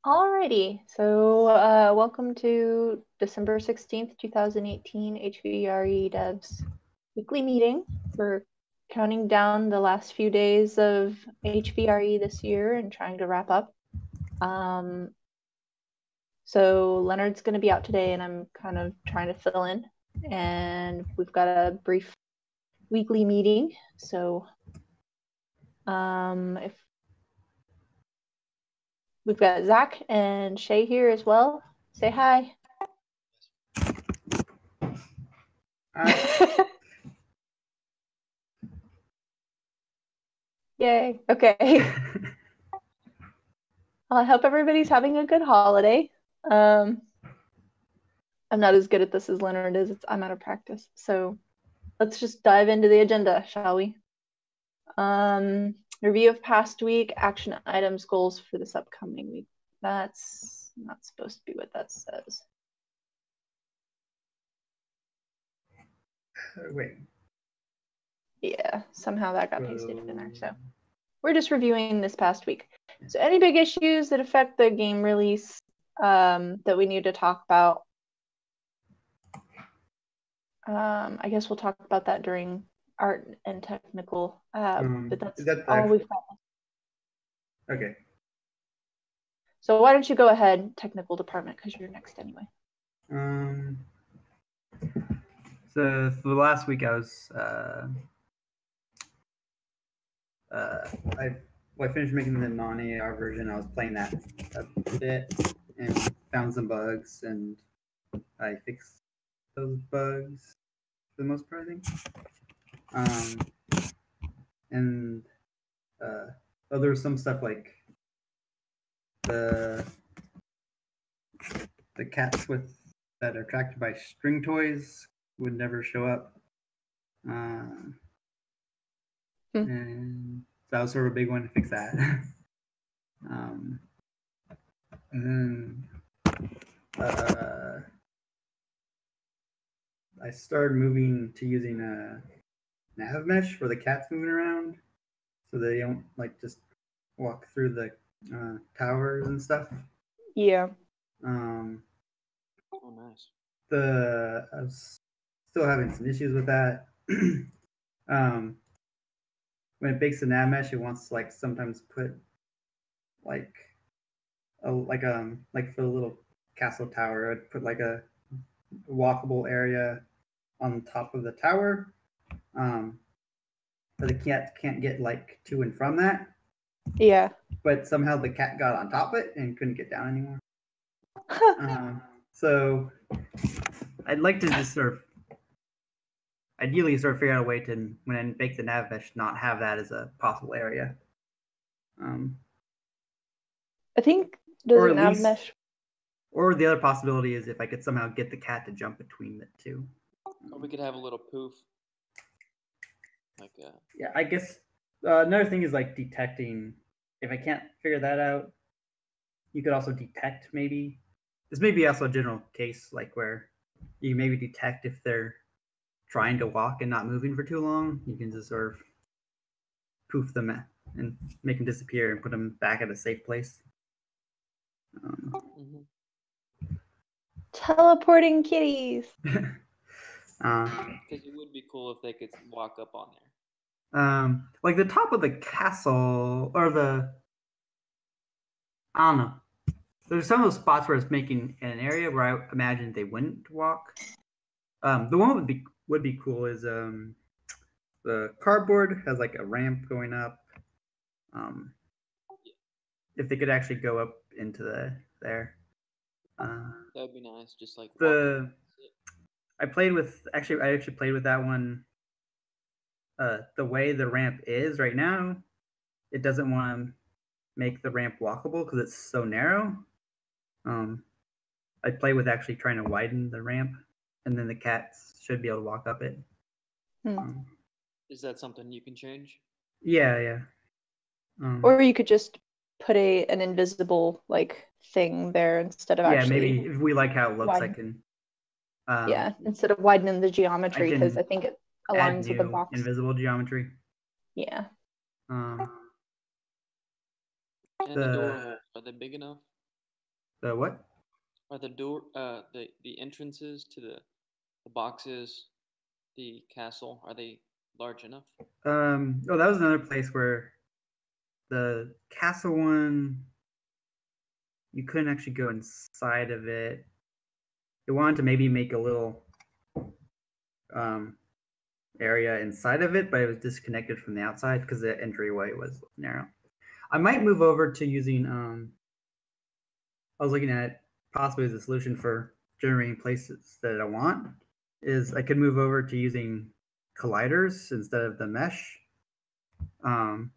Alrighty, so welcome to December 16th, 2018 HVRE Dev's weekly meeting. We're counting down the last few days of HVRE this year and trying to wrap up. So Leonard's going to be out today and I'm kind of trying to fill in. And we've got a brief weekly meeting. So if we've got Zach and Shay here as well. Say hi. Yay. Okay. I hope everybody's having a good holiday. I'm not as good at this as Leonard is. I'm out of practice. So let's just dive into the agenda, shall we? Review of past week, action items, goals for this upcoming week. That's not supposed to be what that says. Wait. Yeah, somehow that got pasted in there. So we're just reviewing this past week. So any big issues that affect the game release that we need to talk about? I guess we'll talk about that during art and technical, but that's all we've got. Okay. So why don't you go ahead, technical department, because you're next anyway. So for the last week, I was I finished making the non-AR version. I was playing that a bit and found some bugs, and I fixed those bugs for the most part, I think. And there was some stuff like the cats that are attracted by string toys would never show up. And that was sort of a big one to fix that. And then I started moving to using a nav mesh for the cats moving around, so they don't like just walk through the towers and stuff. Yeah. Oh, nice. I was still having some issues with that. When it bakes the nav mesh, it wants to like sometimes put like for the little castle tower, it would put like a walkable area on top of the tower, but the cat can't get like to and from that. Yeah. But somehow the cat got on top of it and couldn't get down anymore. So I'd like to just ideally figure out a way to, when I bake the nav mesh, not have that as a possible area. I think does nav mesh. Or the other possibility is if I could somehow get the cat to jump between the two. Or we could have a little poof. Like yeah, I guess another thing is like detecting. If I can't figure that out, you could also detect maybe. This may be also a general case, like where you maybe detect if they're trying to walk and not moving for too long. You can just sort of poof them and make them disappear and put them back at a safe place. Teleporting kitties. Because it would be cool if they could walk up on there. Like the top of the castle, or I don't know. There's some of those spots where it's making an area where I imagine they wouldn't walk. The one would be cool is the cardboard has like a ramp going up. If they could actually go up into there. that would be nice. Just like I actually played with that one. The way the ramp is right now, it doesn't want to make the ramp walkable because it's so narrow. I play with actually trying to widen the ramp, and then the cats should be able to walk up it. Is that something you can change? Yeah. Or you could just put an invisible like thing there instead of actually. Maybe if we like how it looks, I can. Instead of widening the geometry, because I think it aligns with the box. Invisible geometry. Yeah. And the door, are they big enough? The what? Are the entrances to the boxes, the castle, are they large enough? Oh, that was another place where the castle one, you couldn't actually go inside of it. They wanted to maybe make a little area inside of it, but it was disconnected from the outside because the entryway was narrow. I might move over to using. I was looking at possibly as a solution for generating places that I want. Is I could move over to using colliders instead of the mesh, and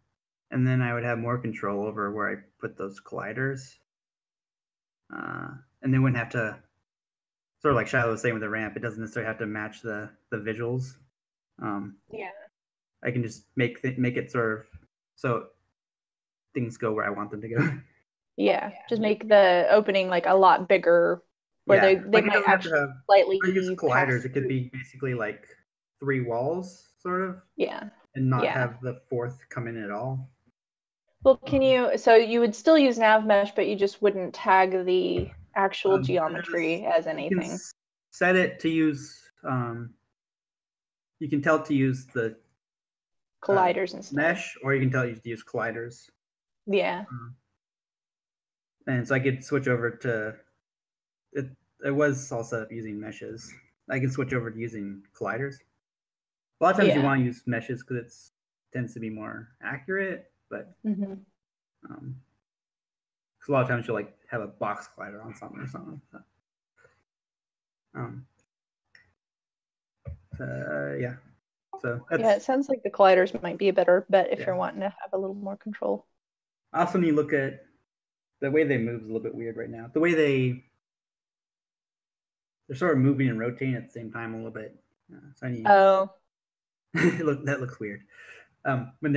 then I would have more control over where I put those colliders, and they wouldn't have to. Sort of like Shiloh was saying with the ramp, it doesn't necessarily have to match the visuals. Yeah. I can just make it sort of so things go where I want them to go. Yeah. Just make the opening like a lot bigger, where Yeah, they like it might doesn't have to actually have. slightly When I use pass colliders, it could through. be basically like 3 walls, sort of, Yeah. and not Yeah. have the fourth come in at all. Well, so you would still use nav mesh, but you just wouldn't tag the actual geometry as You can anything. set it to use. You can tell it to use the Colliders instead. mesh, or you can tell it to use colliders. Yeah. And so I could switch over to it. It was all set up using meshes. I can switch over to using colliders. A lot of times you Yeah. want to use meshes because it tends to be more accurate, but Mm-hmm. because a lot of times you'll like have a box collider on something or something. Yeah. So Yeah, it sounds like the colliders might be a better bet if you're wanting to have a little more control. Also, when you look at the way they move is a little bit weird right now. The way they're sort of moving and rotating at the same time a little bit. So I need, that looks weird. When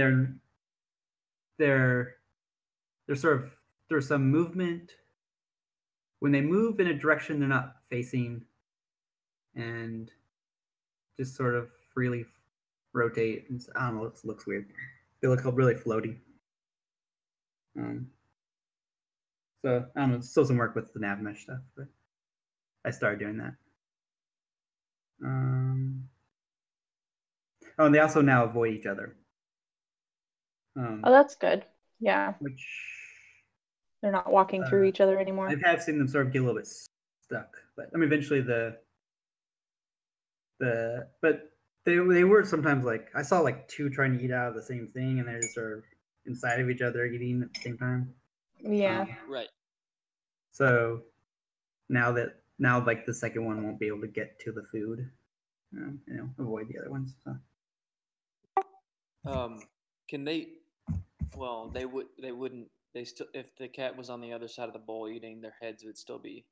they're sort of there's some movement. When they move in a direction they're not facing, and just sort of freely rotate. I don't know. It looks weird. They look really floaty. So I don't know. Still some work with the nav mesh stuff, but I started doing that. Oh, and they also now avoid each other. Oh, that's good. Yeah. Which they're not walking through each other anymore. I have seen them sort of get a little bit stuck, but I mean, eventually but they were sometimes like I saw like 2 trying to eat out of the same thing, and they're just sort of inside of each other eating at the same time. Yeah. Right. So now like the second one won't be able to get to the food, avoid the other ones. So. Can they? Well, they wouldn't. They still, if the cat was on the other side of the bowl eating, their heads would still be.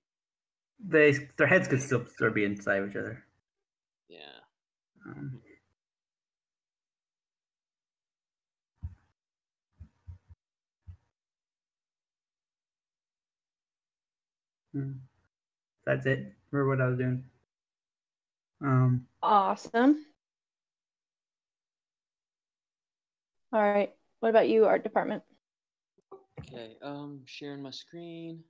Their heads could still sort of be inside of each other. Yeah. That's it for what I was doing. Awesome. All right. What about you, art department? Okay. Sharing my screen.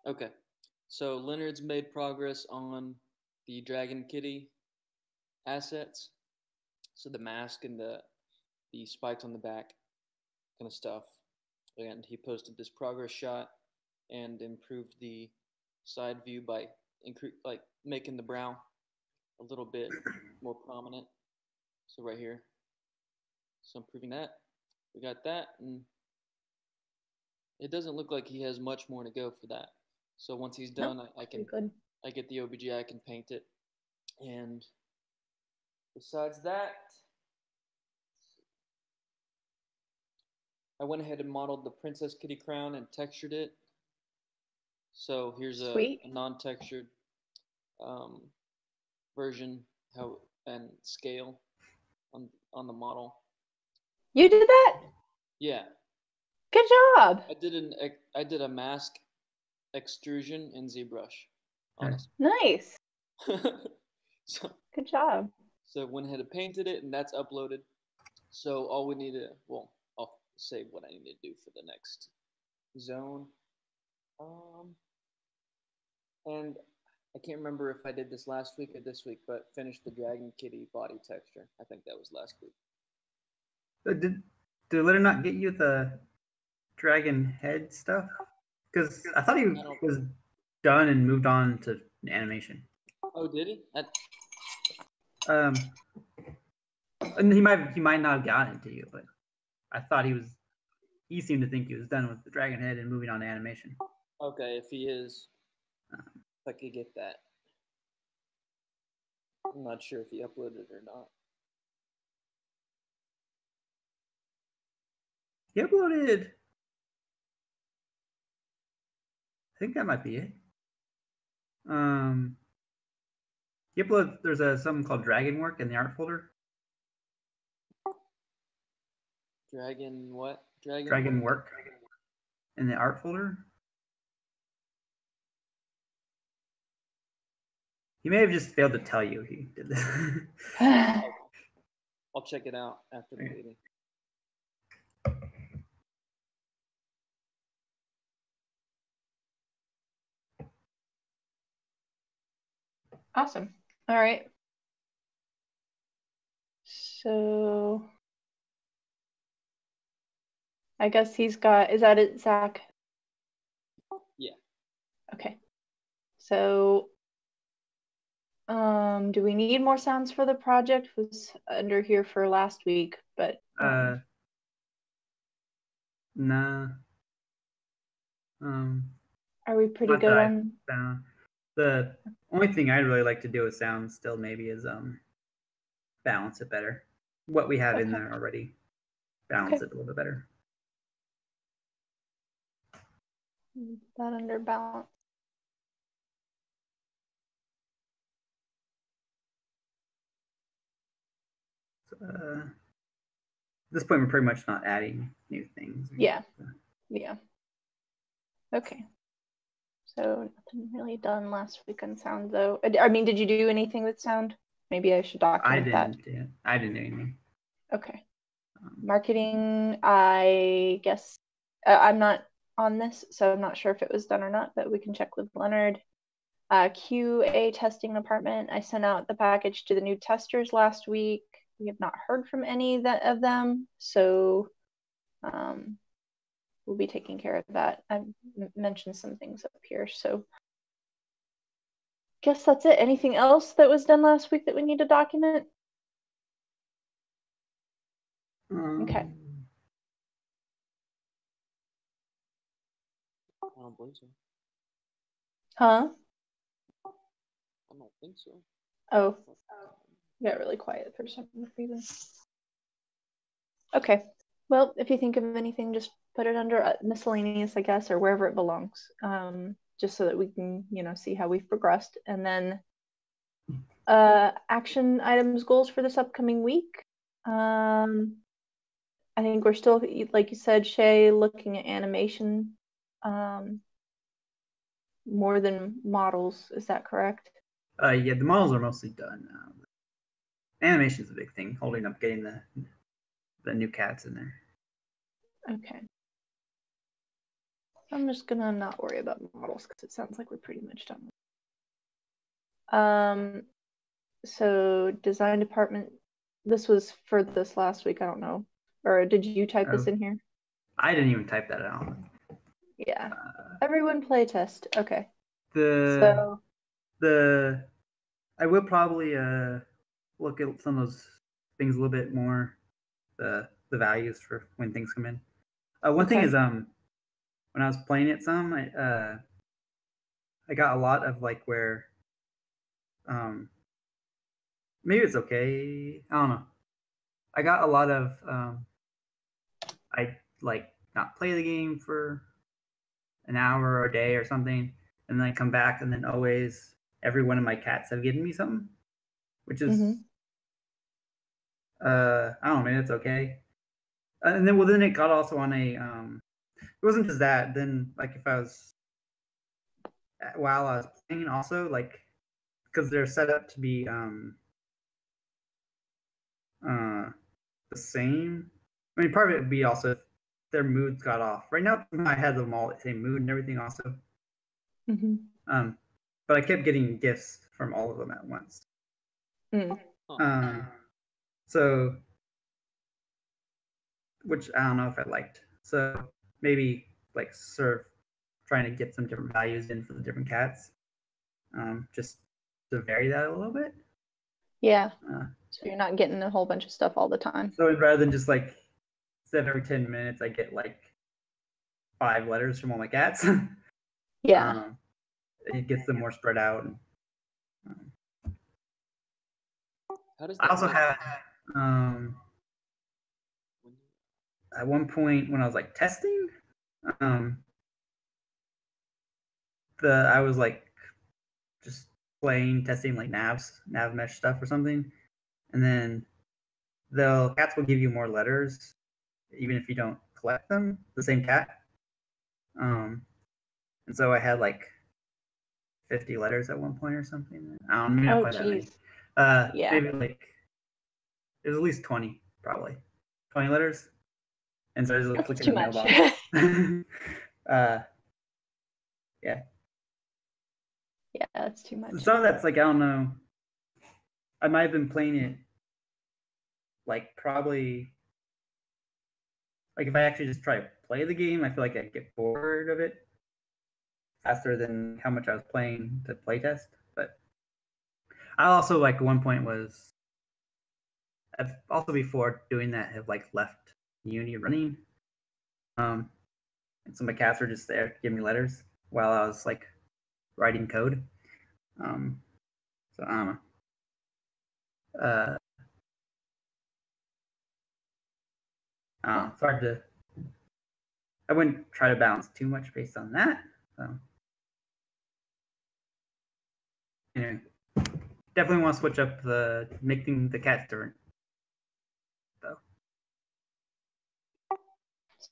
Okay. So Leonard's made progress on the Dragon Kitty assets. So the mask and the spikes on the back kind of stuff. And he posted this progress shot and improved the side view by making the brow a little bit more prominent. So right here. So improving that. We got that, and it doesn't look like he has much more to go for that. So once he's done, I get the OBJ, I can paint it. And besides that, I went ahead and modeled the Princess Kitty crown and textured it. So here's a non-textured version and scale on the model. You did that? Yeah. Good job. I did a mask extrusion in ZBrush. Honestly. Nice. So good job. So went ahead and painted it, and that's uploaded. So all we need to, well, I'll say what I need to do for the next zone. And I can't remember if I did this last week or this week, but finish the Dragon Kitty body texture. I think that was last week. Did Letter not get you the dragon head stuff? Because I thought he was done and moved on to animation. Oh, did he? And he might not have gotten it to you, but I thought he seemed to think he was done with the dragon head and moving on to animation. Okay, if he is, if I could get that. I'm not sure if he uploaded it or not. He uploaded. I think that might be it. He uploaded. There's something called Dragon Work in the art folder. Dragon what? Dragon Work in the art folder. He may have just failed to tell you he did this. I'll check it out after the meeting. Awesome. All right. So I guess he's got, is that it, Zach? Yeah. Okay. So do we need more sounds for the project? It was under here for last week, but nah. Are we pretty good on? The only thing I'd really like to do with sounds still maybe is balance it better. What we have in there already, balance it a little bit better. That under balance. At this point, we're pretty much not adding new things. Yeah. Yeah. Okay. So nothing really done last week on sound, though. I mean, did you do anything with sound? Maybe I should document that. I didn't do anything. Okay. Marketing, I guess I'm not on this, so I'm not sure if it was done or not, but we can check with Leonard. QA testing department, I sent out the package to the new testers last week. We have not heard from any of them, so we'll be taking care of that. I've mentioned some things up here, so guess that's it. Anything else that was done last week that we need to document? Okay. I don't believe so. Huh? I don't think so. Oh, got really quiet for some reason. Okay. Well, if you think of anything, just put it under miscellaneous, I guess, or wherever it belongs, just so that we can, see how we've progressed. And then action items, goals for this upcoming week. I think we're still, like you said, Shay, looking at animation more than models. Is that correct? Yeah, the models are mostly done now. Animation is a big thing, holding up getting the new cats in there. Okay. I'm just gonna not worry about models because it sounds like we're pretty much done. So design department, this was for this last week, I don't know. Or did you type this in here? I didn't even type that out. Yeah. Everyone play test. Okay. I will probably look at some of those things a little bit more, the values for when things come in. One thing is when I was playing it some, I got a lot of like where maybe it's okay. I don't know. I got a lot of I like not play the game for an hour or a day or something, and then I come back and then always every one of my cats have given me something, which is I don't know, maybe it's okay. And then it got also on a it wasn't just that. Then like if I was while I was playing also like because they're set up to be the same. I mean, part of it would be also if their moods got off. Right now, I had them all the same mood and everything also. Mm-hmm. But I kept getting gifts from all of them at once. So, which I don't know if I liked. So maybe like trying to get some different values in for the different cats, just to vary that a little bit. Yeah. So you're not getting a whole bunch of stuff all the time. So rather than just like instead of every 10 minutes, I get like 5 letters from all my cats. Yeah. It gets them more spread out. How does I that also work? had at one point when I was like testing, I was like just testing like nav mesh stuff or something, and then the cats will give you more letters even if you don't collect them. The same cat, and so I had like 50 letters at one point or something. I don't know, maybe not Oh, quite that many. geez. Yeah. Maybe like it was at least 20, probably 20 letters. And so I was like That's clicking too the much. mailbox. Yeah. Yeah, that's too much. Some of that's like I don't know. I might have been playing it like probably like if I actually just try to play the game, I feel like I'd get bored of it faster than how much I was playing to playtest. But I also like one point was I've also before doing that have like left Uni running. And so my cats were just there to give me letters while I was like writing code. So I don't know. It's hard to. I wouldn't try to balance too much based on that. So anyway, definitely want to switch up making the cats different. Though.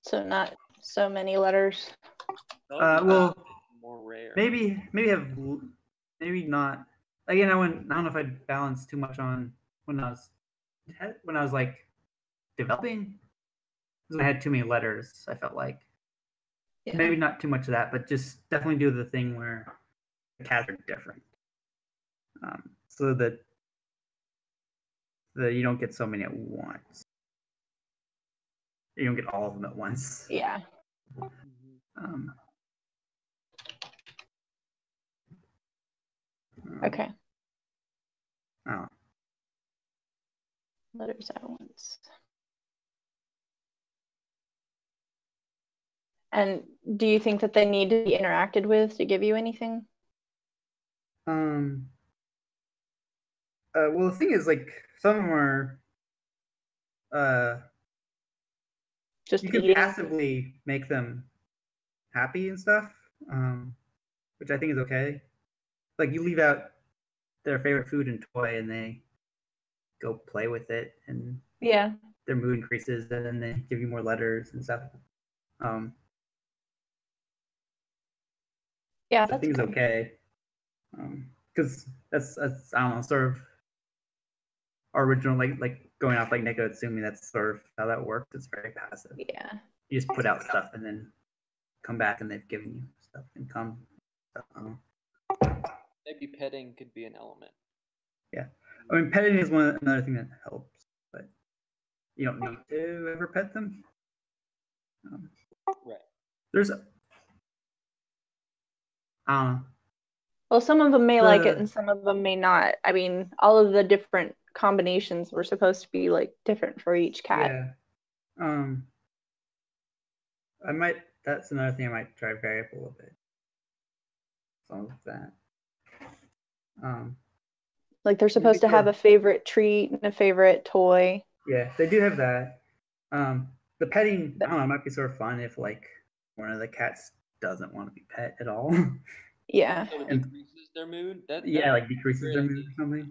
So not so many letters. Well, more rare. maybe not. Again, I don't know if I'd balance too much on when I was like developing. Because I had too many letters. I felt like maybe not too much of that, but just definitely do the thing where the cats are different, so that you don't get so many at once. You don't get all of them at once. Yeah. Okay. Oh. Letters at once. And do you think that they need to be interacted with to give you anything? Well, the thing is, like, some of them are just you can eating. passively make them happy and stuff, which I think is okay. Like, you leave out their favorite food and toy, and they go play with it, and their mood increases, and then they give you more letters and stuff. Yeah, so I think it's okay. Because that's I don't know, sort of our original like going off like Neko Atsumi. That's sort of how that works. It's very passive. Yeah. You just put out stuff and then come back and they've given you stuff and come. Maybe petting could be an element. Yeah, I mean petting is another thing that helps, but you don't need to ever pet them. Right. There's well, some of them may like it and some of them may not. I mean, all of the different combinations were supposed to be like different for each cat. Yeah. That's another thing I might try to vary up a little bit. Some of that. Like they're supposed to have a favorite treat and a favorite toy. Yeah, they do have that. The petting, I don't know, it might be sort of fun if like one of the cats doesn't want to be pet at all. Yeah. So it decreases their mood? That like decreases their mood or something.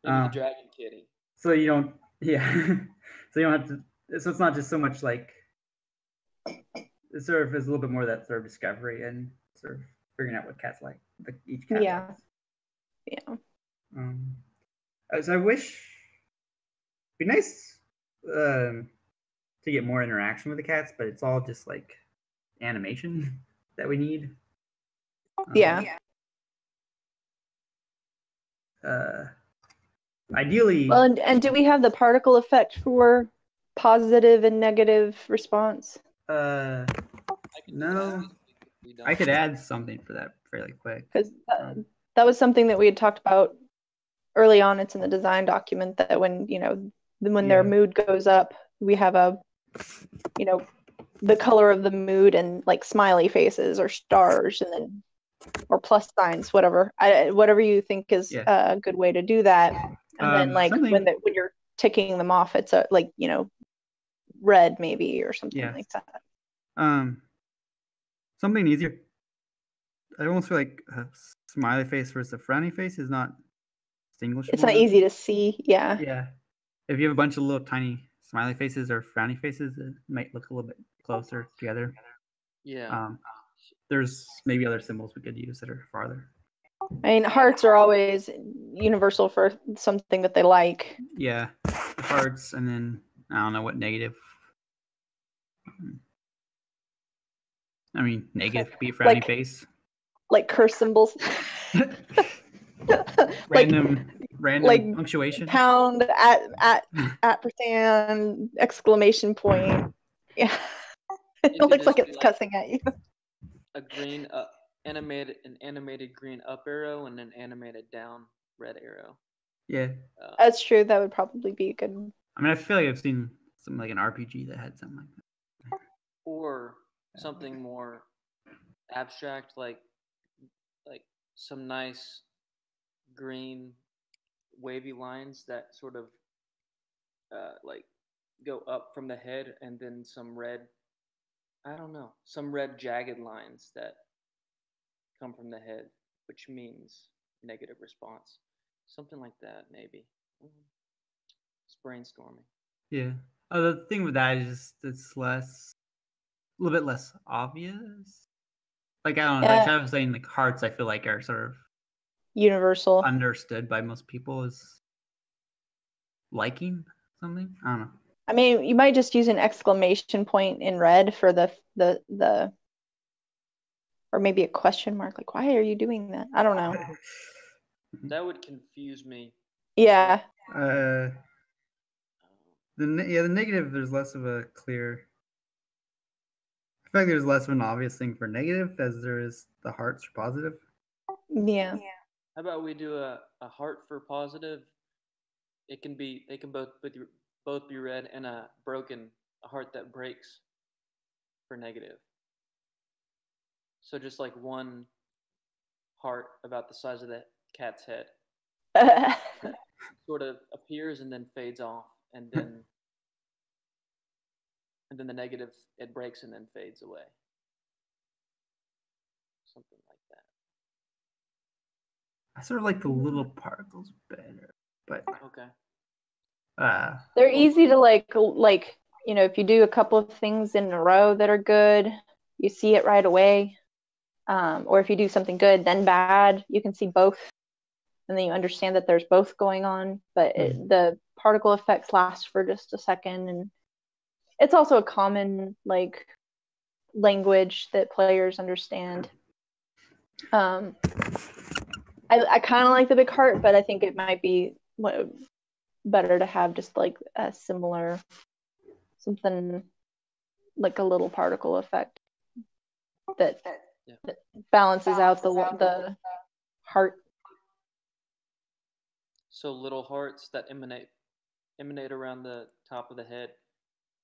Maybe the dragon kitty. So you don't, so you don't have to, so it's not just so much like, it sort of is a little bit more of that sort of discovery and sort of figuring out what cats like each cat likes. Yeah. So I wish, it'd be nice, to get more interaction with the cats, but it's all just like animation that we need. Yeah. Ideally. Well, and do we have the particle effect for positive and negative response? No. I could add something for that fairly quick. Because that was something that we had talked about early on. It's in the design document that when their mood goes up, we have the color of the mood and like smiley faces or stars and then or plus signs, whatever you think is a good way to do that. And then like when you're ticking them off, it's like red maybe or something like that. Something easier. I almost feel like a smiley face versus a frowny face is not distinguishable. It's not easy to see. Yeah. Yeah. If you have a bunch of little tiny smiley faces or frowny faces, it might look a little bit closer together. Yeah. There's maybe other symbols we could use that are farther. I mean, hearts are always universal for something that they like. Yeah, hearts, and then I don't know what negative. I mean, negative could be a frowny face. Like curse symbols. Random like punctuation. Pound at ampersand exclamation point. Yeah. It looks like it's cussing at you. A green animated green up arrow and an animated down red arrow. Yeah. That's true. That would probably be good. I mean, I feel like I've seen something like an RPG that had something like that. Or something more abstract, like some nice green wavy lines that sort of like go up from the head, and then some red jagged lines that come from the head, which means negative response. Something like that, maybe. It's brainstorming. Yeah. The thing with that is it's a little bit less obvious. Like, I don't know, like I was saying, like hearts I feel like are sort of universal, understood by most people as liking something. I don't know. I mean, you might just use an exclamation point in red for the or maybe a question mark, like, why are you doing that? I don't know. That would confuse me. Yeah. The negative, there's less of a clear. I feel like there's less of an obvious thing for negative as there is the hearts for positive. Yeah. How about we do a heart for positive? They can both be red, and a heart that breaks for negative. So just like one heart about the size of the cat's head sort of appears and then fades off, and then the negative, it breaks and then fades away. Something like that. I sort of like the little particles better, but okay. They're easy to like if you do a couple of things in a row that are good, you see it right away. Or if you do something good then bad, you can see both, and then you understand that there's both going on. But the particle effects last for just a second, and it's also a common like language that players understand. I kind of like the big heart, but I think it might be better to have just like a similar something like a little particle effect that balances out the heart. So little hearts that emanate around the top of the head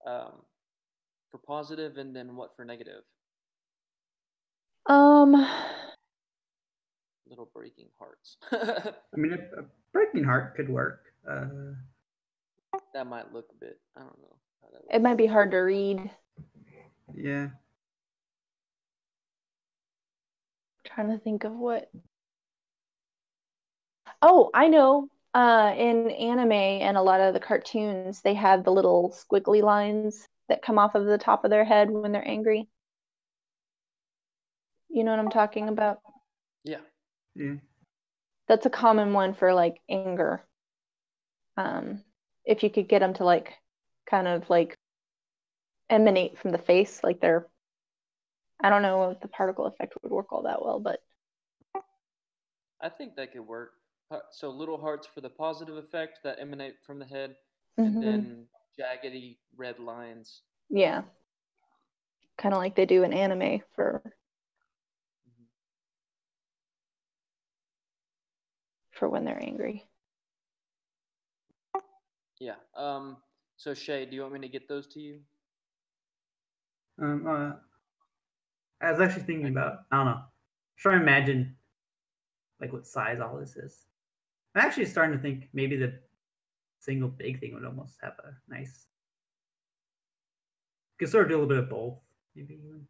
for positive, and then what for negative? Little breaking hearts. I mean, a breaking heart could work. That might look a bit, I don't know. It might be hard to read. Yeah. Trying to think of what. Oh, I know. In anime and a lot of the cartoons, they have the little squiggly lines that come off of the top of their head when they're angry. You know what I'm talking about? Yeah. Yeah. That's a common one for like anger. If you could get them to like kind of like emanate from the face, like they're, I don't know if the particle effect would work all that well, but I think that could work. So little hearts for the positive effect that emanate from the head, Mhm. and then jaggedy red lines. Yeah, kind of like they do in anime for when they're angry. Yeah. So Shay, do you want me to get those to you? I was actually thinking about, I don't know, trying to imagine like what size all this is. I'm actually starting to think maybe the single big thing would almost have a nice, could sort of do a little bit of both, maybe even.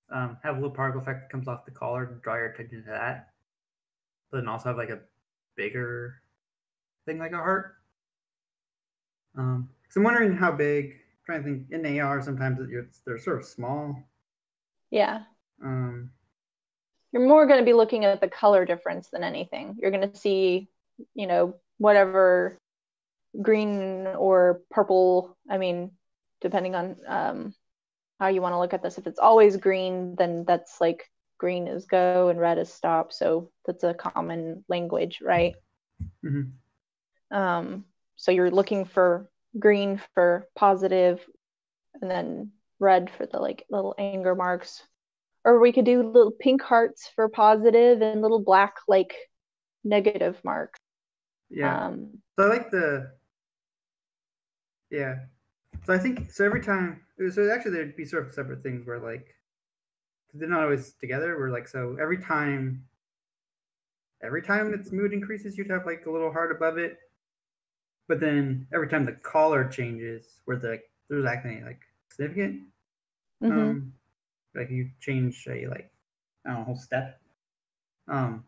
Have a little particle effect that comes off the collar to draw your attention to that, but then also have like a bigger thing like a heart. So I'm wondering how big. I'm trying to think in AR sometimes they're sort of small. Yeah. Um, You're more going to be looking at the color difference than anything. You're going to see, you know, whatever green or purple. I mean, depending on how you want to look at this. If it's always green, then that's like green is go and red is stop. So that's a common language, right? mm-hmm. So you're looking for green for positive, and then red for the like little anger marks. Or we could do little pink hearts for positive and little black like negative marks. Yeah. So I like So I think so every time. So actually there'd be sort of separate things where like they're not always together. Where like so every time its mood increases, you'd have like a little heart above it. But then every time the collar changes, where there's actually like significant, like you change a like I don't know, whole step, then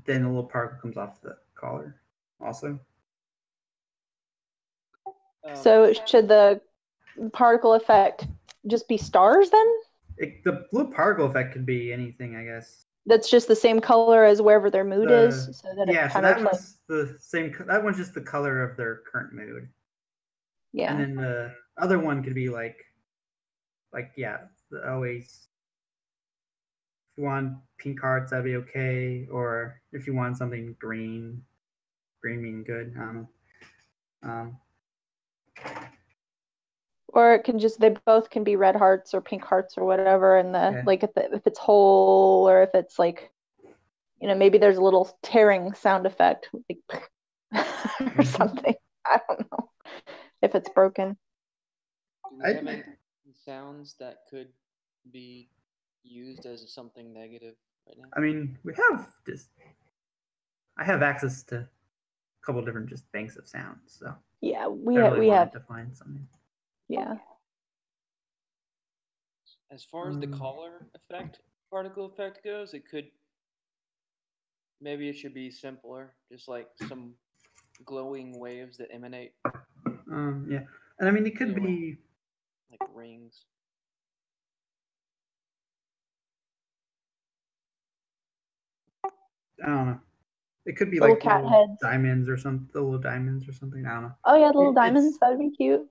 a little particle comes off the collar, also. So should the particle effect just be stars then? The blue particle effect could be anything, I guess. That's just the same color as wherever their mood is, so that yeah, it so kind that of one's the same. That one's just the color of their current mood. Yeah. And then the other one could be like yeah, always. If you want pink hearts, that'd be okay. Or if you want something green being good. I don't know. Or it can just, they both can be red hearts or pink hearts or whatever, and like if it's whole, or if it's like, you know, maybe there's a little tearing sound effect, like or something. I don't know if it's broken. Do we have any sounds that could be used as something negative right now? I mean, I have access to a couple different just banks of sounds, so yeah, we have to find something. Yeah. As far as the collar effect, particle effect goes, maybe it should be simpler, just like some glowing waves that emanate. Yeah, and I mean it could be like rings. I don't know. It could be little like cat little heads. diamonds or something. The little diamonds or something. I don't know. Oh yeah, the little diamonds. That would be cute.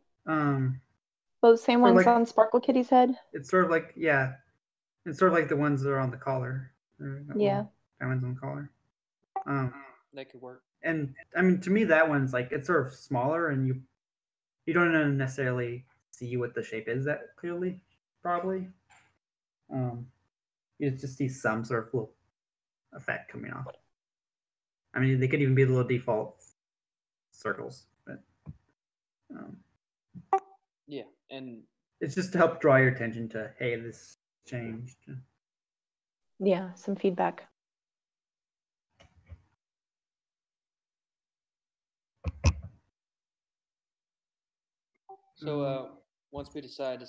Those same ones like, on Sparkle Kitty's head. It's sort of like it's sort of like the ones that are on the collar. Yeah. Diamonds on the collar. That could work. And I mean, to me, that one's like it's sort of smaller, and you don't necessarily see what the shape is that clearly, probably. You just see some sort of little effect coming off. I mean, they could even be the little default circles, but yeah, and it's just to help draw your attention to, hey, this changed. Yeah, some feedback. So once we decide,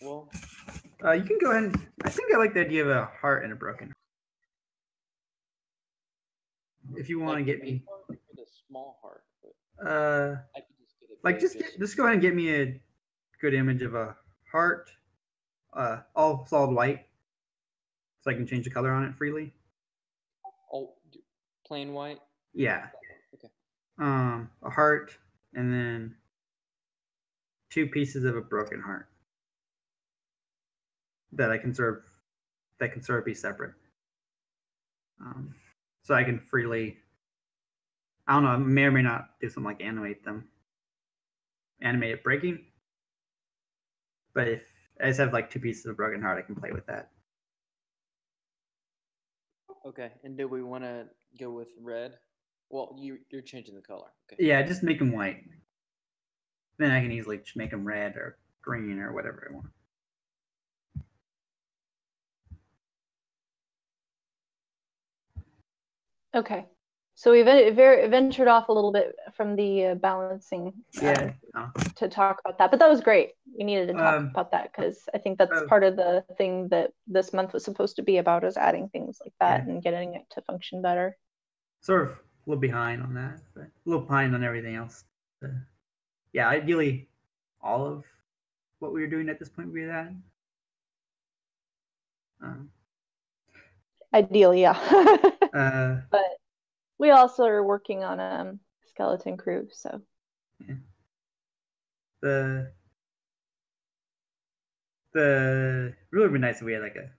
you can go ahead. I think I like the idea of a heart and a broken heart. If you want to get me a small heart, I could just get it just go ahead and get me a good image of a heart, all solid white, so I can change the color on it freely. Oh, plain white. Yeah. Okay. A heart, and then 2 pieces of a broken heart that can sort of be separate. So I can freely, I don't know, I may or may not do something like animate it breaking. But if I just have like 2 pieces of broken heart, I can play with that. Okay, and do we want to go with red? Well, you're changing the color. Okay. Yeah, just make them white. Then I can easily just make them red or green or whatever I want. Okay. So we ventured off a little bit from the balancing to talk about that, but that was great. We needed to talk about that because I think that's part of the thing that this month was supposed to be about, is adding things like that and getting it to function better. Sort of a little behind on that, but a little behind on everything else. Yeah, ideally, all of what we were doing at this point would be that. Ideally, yeah. But we also are working on a skeleton crew, so. Yeah. The really would be nice if we had like a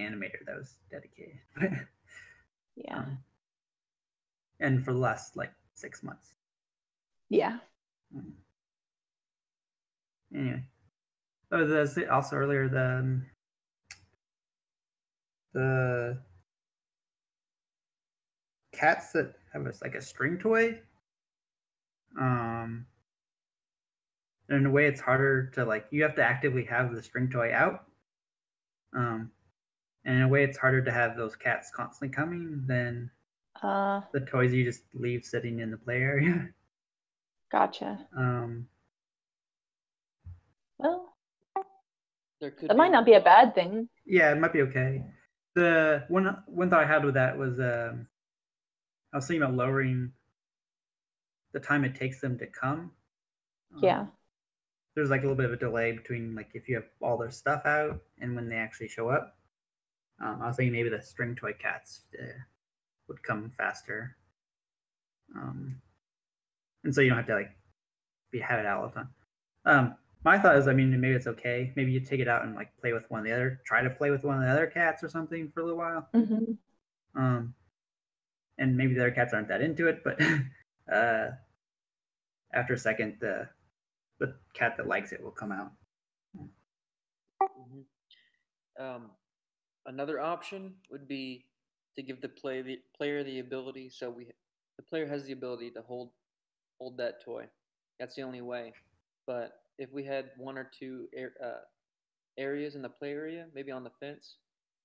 animator that was dedicated. Yeah. And for the last like 6 months. Yeah. Anyway. Also earlier the cats that have like a string toy. In a way, it's harder to like, you have to actively have the string toy out. And in a way, it's harder to have those cats constantly coming than the toys you just leave sitting in the play area. Gotcha. Well, that might not be a bad thing. Yeah, it might be okay. The one thought I had with that was I was thinking about lowering the time it takes them to come. Yeah. There's like a little bit of a delay between like if you have all their stuff out and when they actually show up. I was thinking maybe the string toy cats would come faster. And so you don't have to like have it out all the time. My thought is, I mean, maybe it's okay. Maybe you take it out and like play with one of the other, try to play with one of the other cats or something for a little while. Mm-hmm. And maybe the other cats aren't that into it, but after a second, the cat that likes it will come out. Mm-hmm. Another option would be to give the player the ability, so the player has the ability to hold that toy. That's the only way. But if we had 1 or 2 areas in the play area, maybe on the fence,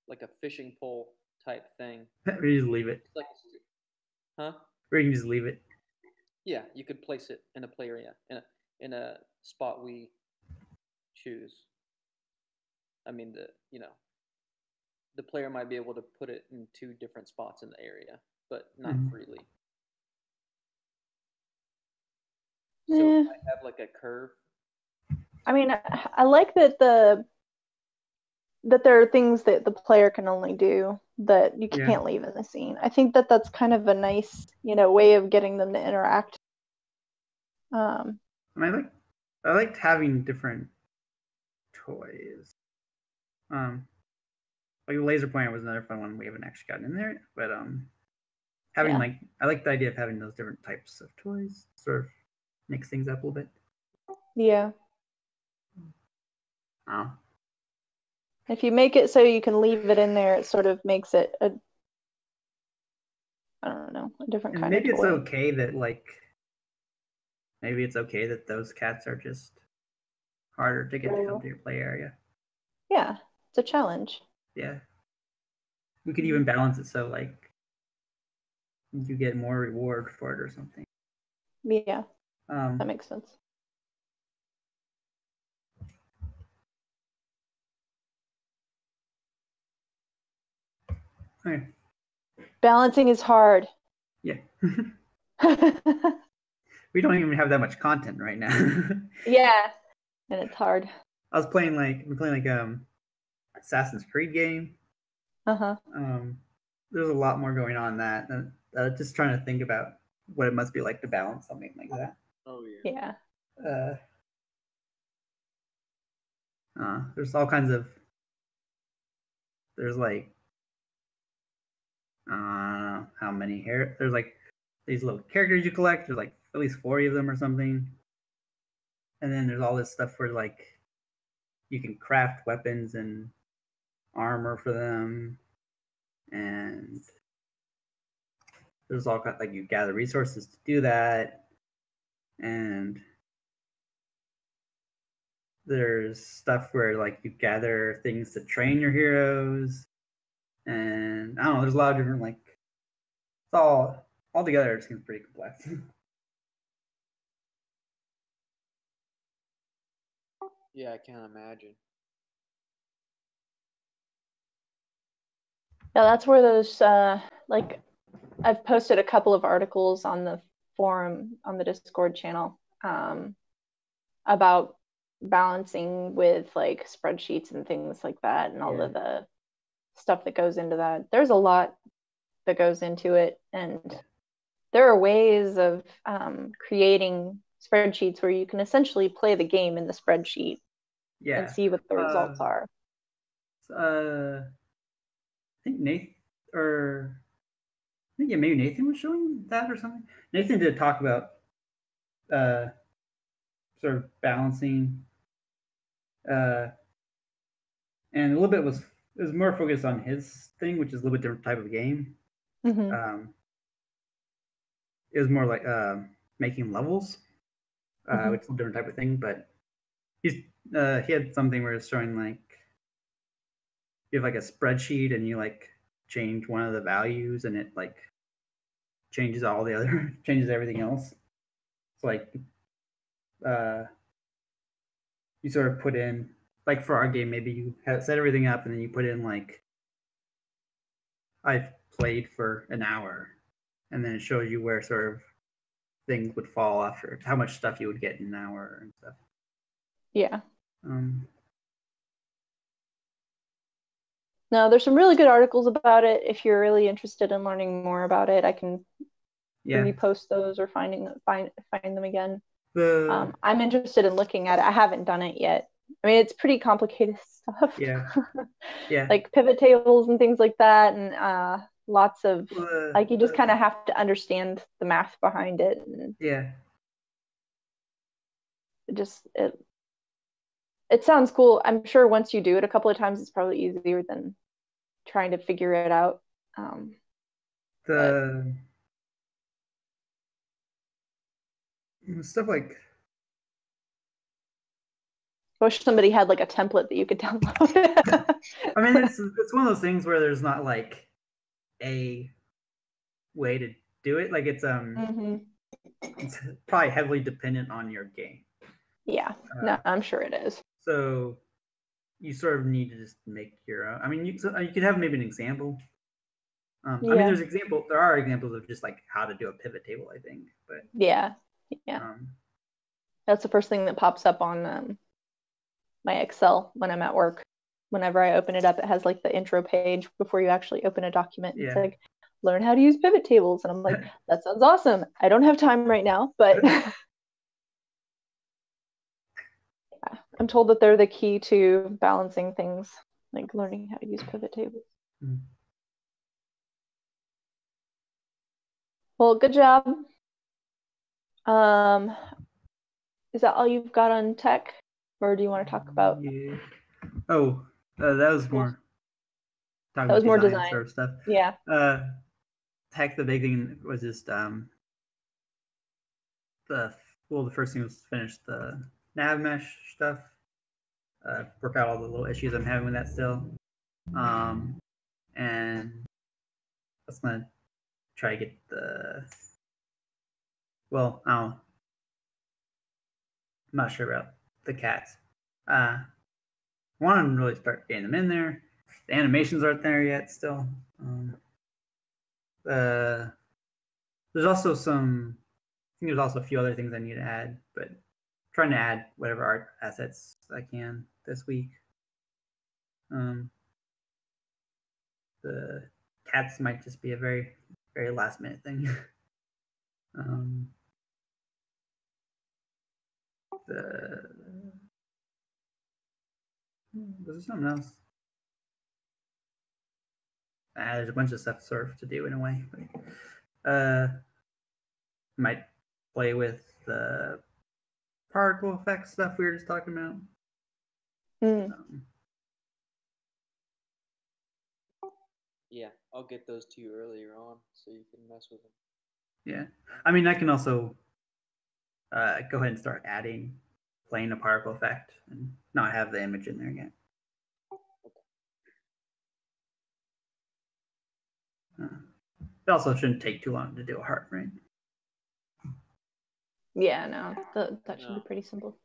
like a fishing pole type thing. Or you just leave it. Like, huh? Or you can just leave it. Yeah, you could place it in a play area, in a spot we choose. I mean, the player might be able to put it in 2 different spots in the area, but not freely. So it might have like a curve. I mean, I like that that there are things that the player can only do that you can't leave in the scene. I think that that's kind of a nice, way of getting them to interact. And I liked having different toys. Like the laser pointer was another fun one. We haven't actually gotten in there, but having I like the idea of having those different types of toys. Sort of mix things up a little bit. Yeah. Oh. If you make it so you can leave it in there, it sort of makes it a different kind of toy. Maybe it's okay that maybe it's okay that those cats are just harder to get to come to your play area. Yeah, it's a challenge. Yeah. We could even balance it so like you get more reward for it or something. Yeah. That makes sense. Okay. Balancing is hard. Yeah. We don't even have that much content right now. Yeah, and it's hard. I was playing Assassin's Creed game. There's a lot more going on in that. Just trying to think about what it must be like to balance something like that. Oh yeah. Yeah. There's all kinds of. There's like how many hair? There's like these little characters you collect. There's like at least 40 of them or something. And then there's all this stuff where like you can craft weapons and armor for them, and there's all kind like you gather resources to do that, and there's stuff where like you gather things to train your heroes, and I don't know. There's a lot of different like it's all together. It seems pretty complex. Yeah, I can't imagine. Yeah, that's where those like I've posted a couple of articles on the forum on the Discord channel about balancing with like spreadsheets and things like that and all of the stuff that goes into that. There's a lot that goes into it, and there are ways of creating spreadsheets where you can essentially play the game in the spreadsheet and see what the results are. I think maybe Nathan was showing that or something. Nathan did talk about sort of balancing, and a little bit was more focused on his thing, which is a little bit different type of game. Mm-hmm. It was more like making levels, which is a different type of thing. But he had something where it's showing like you have like a spreadsheet and you like change one of the values and it like changes all the other changes everything else. It's like you sort of put in like for our game, maybe you set everything up and then you put in like I've played for an hour, and then it shows you where sort of things would fall after how much stuff you would get in an hour and stuff. Yeah. No, there's some really good articles about it. If you're really interested in learning more about it, I can repost those or find them again. I'm interested in looking at it. I haven't done it yet. I mean, it's pretty complicated stuff. Yeah. Like pivot tables and things like that, and lots of like you just kind of have to understand the math behind it. And it sounds cool. I'm sure once you do it a couple of times, it's probably easier than trying to figure it out. Stuff like I wish somebody had like a template that you could download. I mean, it's one of those things where there's not like a way to do it. Like it's it's probably heavily dependent on your game. Yeah, no, I'm sure it is. So you sort of need to just make your own. I mean, you could have maybe an example. I mean, there are examples of just like how to do a pivot table, I think. But yeah. That's the first thing that pops up on my Excel when I'm at work. Whenever I open it up, it has like the intro page before you actually open a document. It's like, learn how to use pivot tables. And I'm like, that sounds awesome. I don't have time right now, but I'm told that they're the key to balancing things, like learning how to use pivot tables. Well, good job. Is that all you've got on tech, or do you want to talk about? That was more. That was more design sort of stuff. Yeah. Tech. The big thing was just the first thing was finish the nav mesh stuff. Work out all the little issues I'm having with that still. And I was gonna try to get I'm not sure about the cats. I want to really start getting them in there. The animations aren't there yet still. There's also a few other things I need to add, but I'm trying to add whatever art assets I can this week. The cats might just be a very, very last minute thing. Was there something else? There's a bunch of stuff sort of to do in a way. Might play with the particle effect stuff we were just talking about. Yeah, I'll get those to you earlier on so you can mess with them. Yeah, I mean, I can also go ahead and start playing a particle effect and not have the image in there yet. It also shouldn't take too long to do a heart, right? Yeah, no, that should be pretty simple.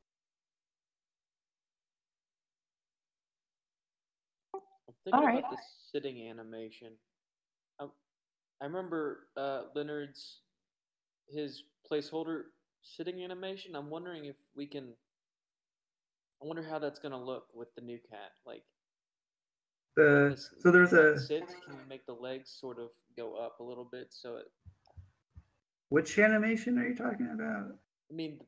I'm thinking about the sitting animation. I remember Leonard's his placeholder sitting animation. I'm wondering if we can. I wonder how that's gonna look with the new cat. Like so there's a sits. Can you make the legs sort of go up a little bit so it? Which animation are you talking about? I mean,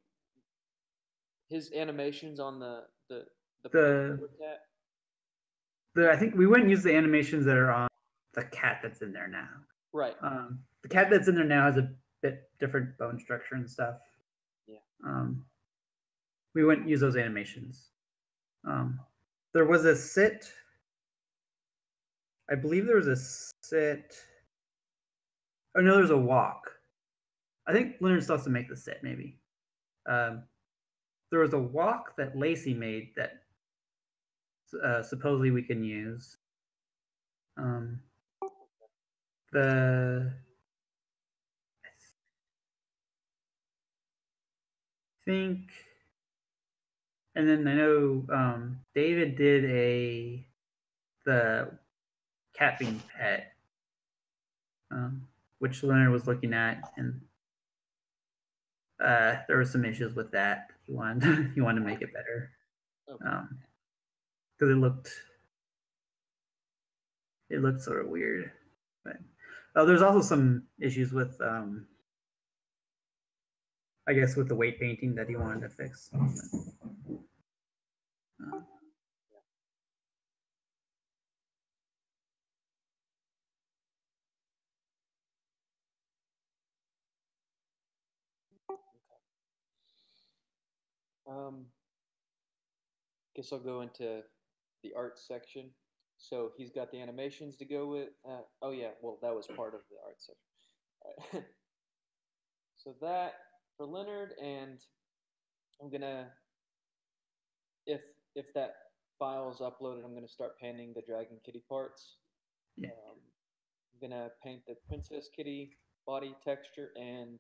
his animations on the cat. I think we wouldn't use the animations that are on the cat that's in there now. Right. The cat that's in there now has a bit different bone structure and stuff. Yeah. We wouldn't use those animations. There was a sit. I believe there was a sit. Oh no, there's a walk. I think Leonard still has to make the sit, maybe. There was a walk that Lacey made that supposedly we can use. I think, and then I know David did the cat being pet, which Leonard was looking at, and there were some issues with that. He wanted to make it better, because it looked sort of weird. But there's also some issues with I guess with the weight painting that he wanted to fix. Guess I'll go into the art section. So he's got the animations to go with. Oh yeah, well that was part of the art section. All right. So that for Leonard, and I'm gonna, if that file is uploaded, I'm gonna start painting the Dragon Kitty parts. Yeah. I'm gonna paint the Princess Kitty body texture and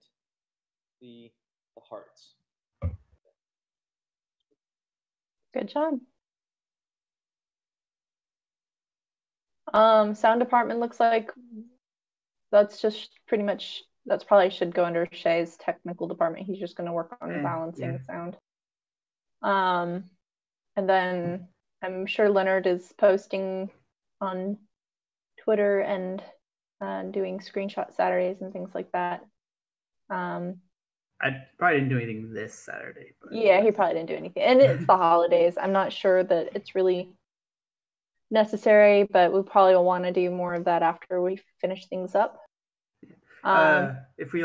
the hearts. Good job. Sound department looks like that's just pretty much, that's probably should go under Shay's technical department. He's just going to work on balancing sound. And then I'm sure Leonard is posting on Twitter and doing screenshot Saturdays and things like that. I probably didn't do anything this Saturday. But yeah, he probably didn't do anything. And it's the holidays. I'm not sure that it's really necessary, but we probably will want to do more of that after we finish things up. If we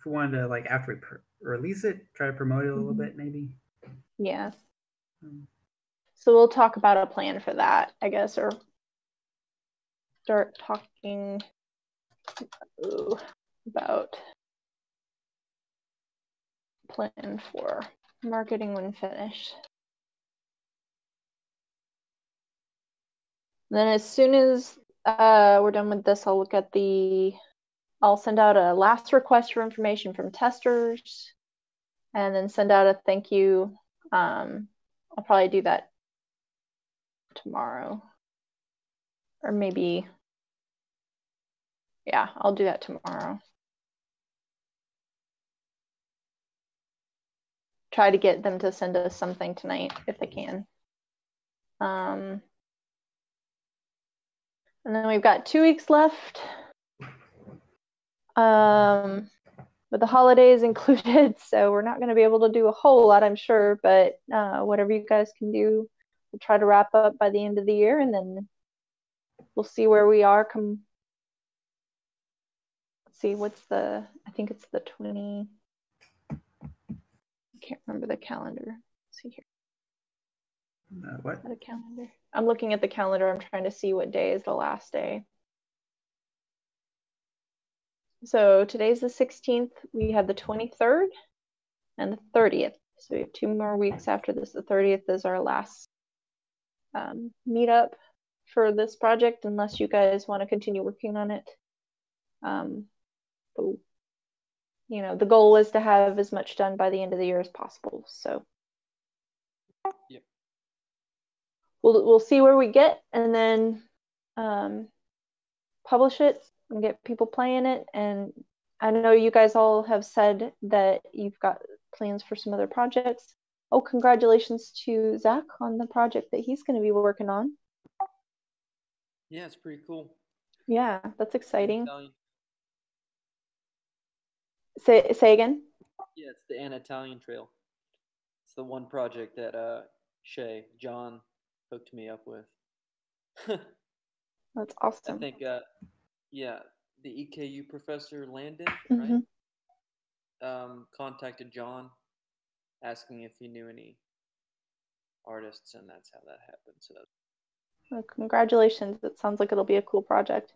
wanted to, like, after we release it, try to promote it a little bit, maybe. Yes. So we'll talk about a plan for that, I guess, or start talking about plan for marketing when finished. Then as soon as we're done with this, I'll send out a last request for information from testers and then send out a thank you. I'll probably do that tomorrow, or maybe, yeah, I'll do that tomorrow. Try to get them to send us something tonight if they can. And then we've got 2 weeks left. With the holidays included, so we're not going to be able to do a whole lot, I'm sure, but whatever you guys can do we'll try to wrap up by the end of the year, and then we'll see where we are. Let's see, I think it's the 20. I can't remember the calendar. Let's see here. What? The calendar. I'm looking at the calendar. I'm trying to see what day is the last day. So today's the 16th. We have the 23rd and the 30th. So we have 2 more weeks after this. The 30th is our last meetup for this project, unless you guys want to continue working on it. But, you know, the goal is to have as much done by the end of the year as possible. So yep. We'll see where we get, and then publish it and get people playing it. And I know you guys all have said that you've got plans for some other projects. Oh, congratulations to Zach on the project that he's going to be working on. Yeah, it's pretty cool. Yeah, that's exciting. Italian. Say again? Yeah, it's the Anatolian Trail. It's the one project that John hooked me up with. That's awesome. I think, yeah, the EKU professor Landon, Mm-hmm. right? Contacted John, asking if he knew any artists, and that's how that happened. So Well, congratulations! It sounds like it'll be a cool project.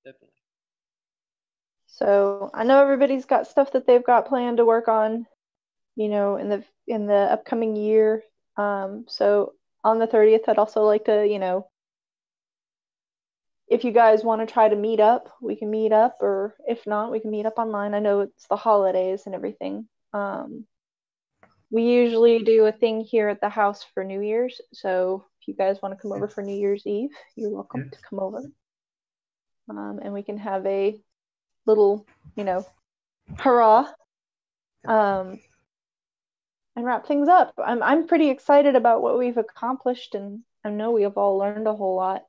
definitely. So I know everybody's got stuff that they've got planned to work on, you know, in the upcoming year. So on the 30th, I'd also like to, you know, if you guys want to try to meet up, we can meet up, or if not, we can meet up online. I know it's the holidays and everything. We usually do a thing here at the house for New Year's. So if you guys want to come over for New Year's Eve, you're welcome to come over. And we can have a little, you know, hurrah. And wrap things up. I'm pretty excited about what we've accomplished, and I know we have all learned a whole lot.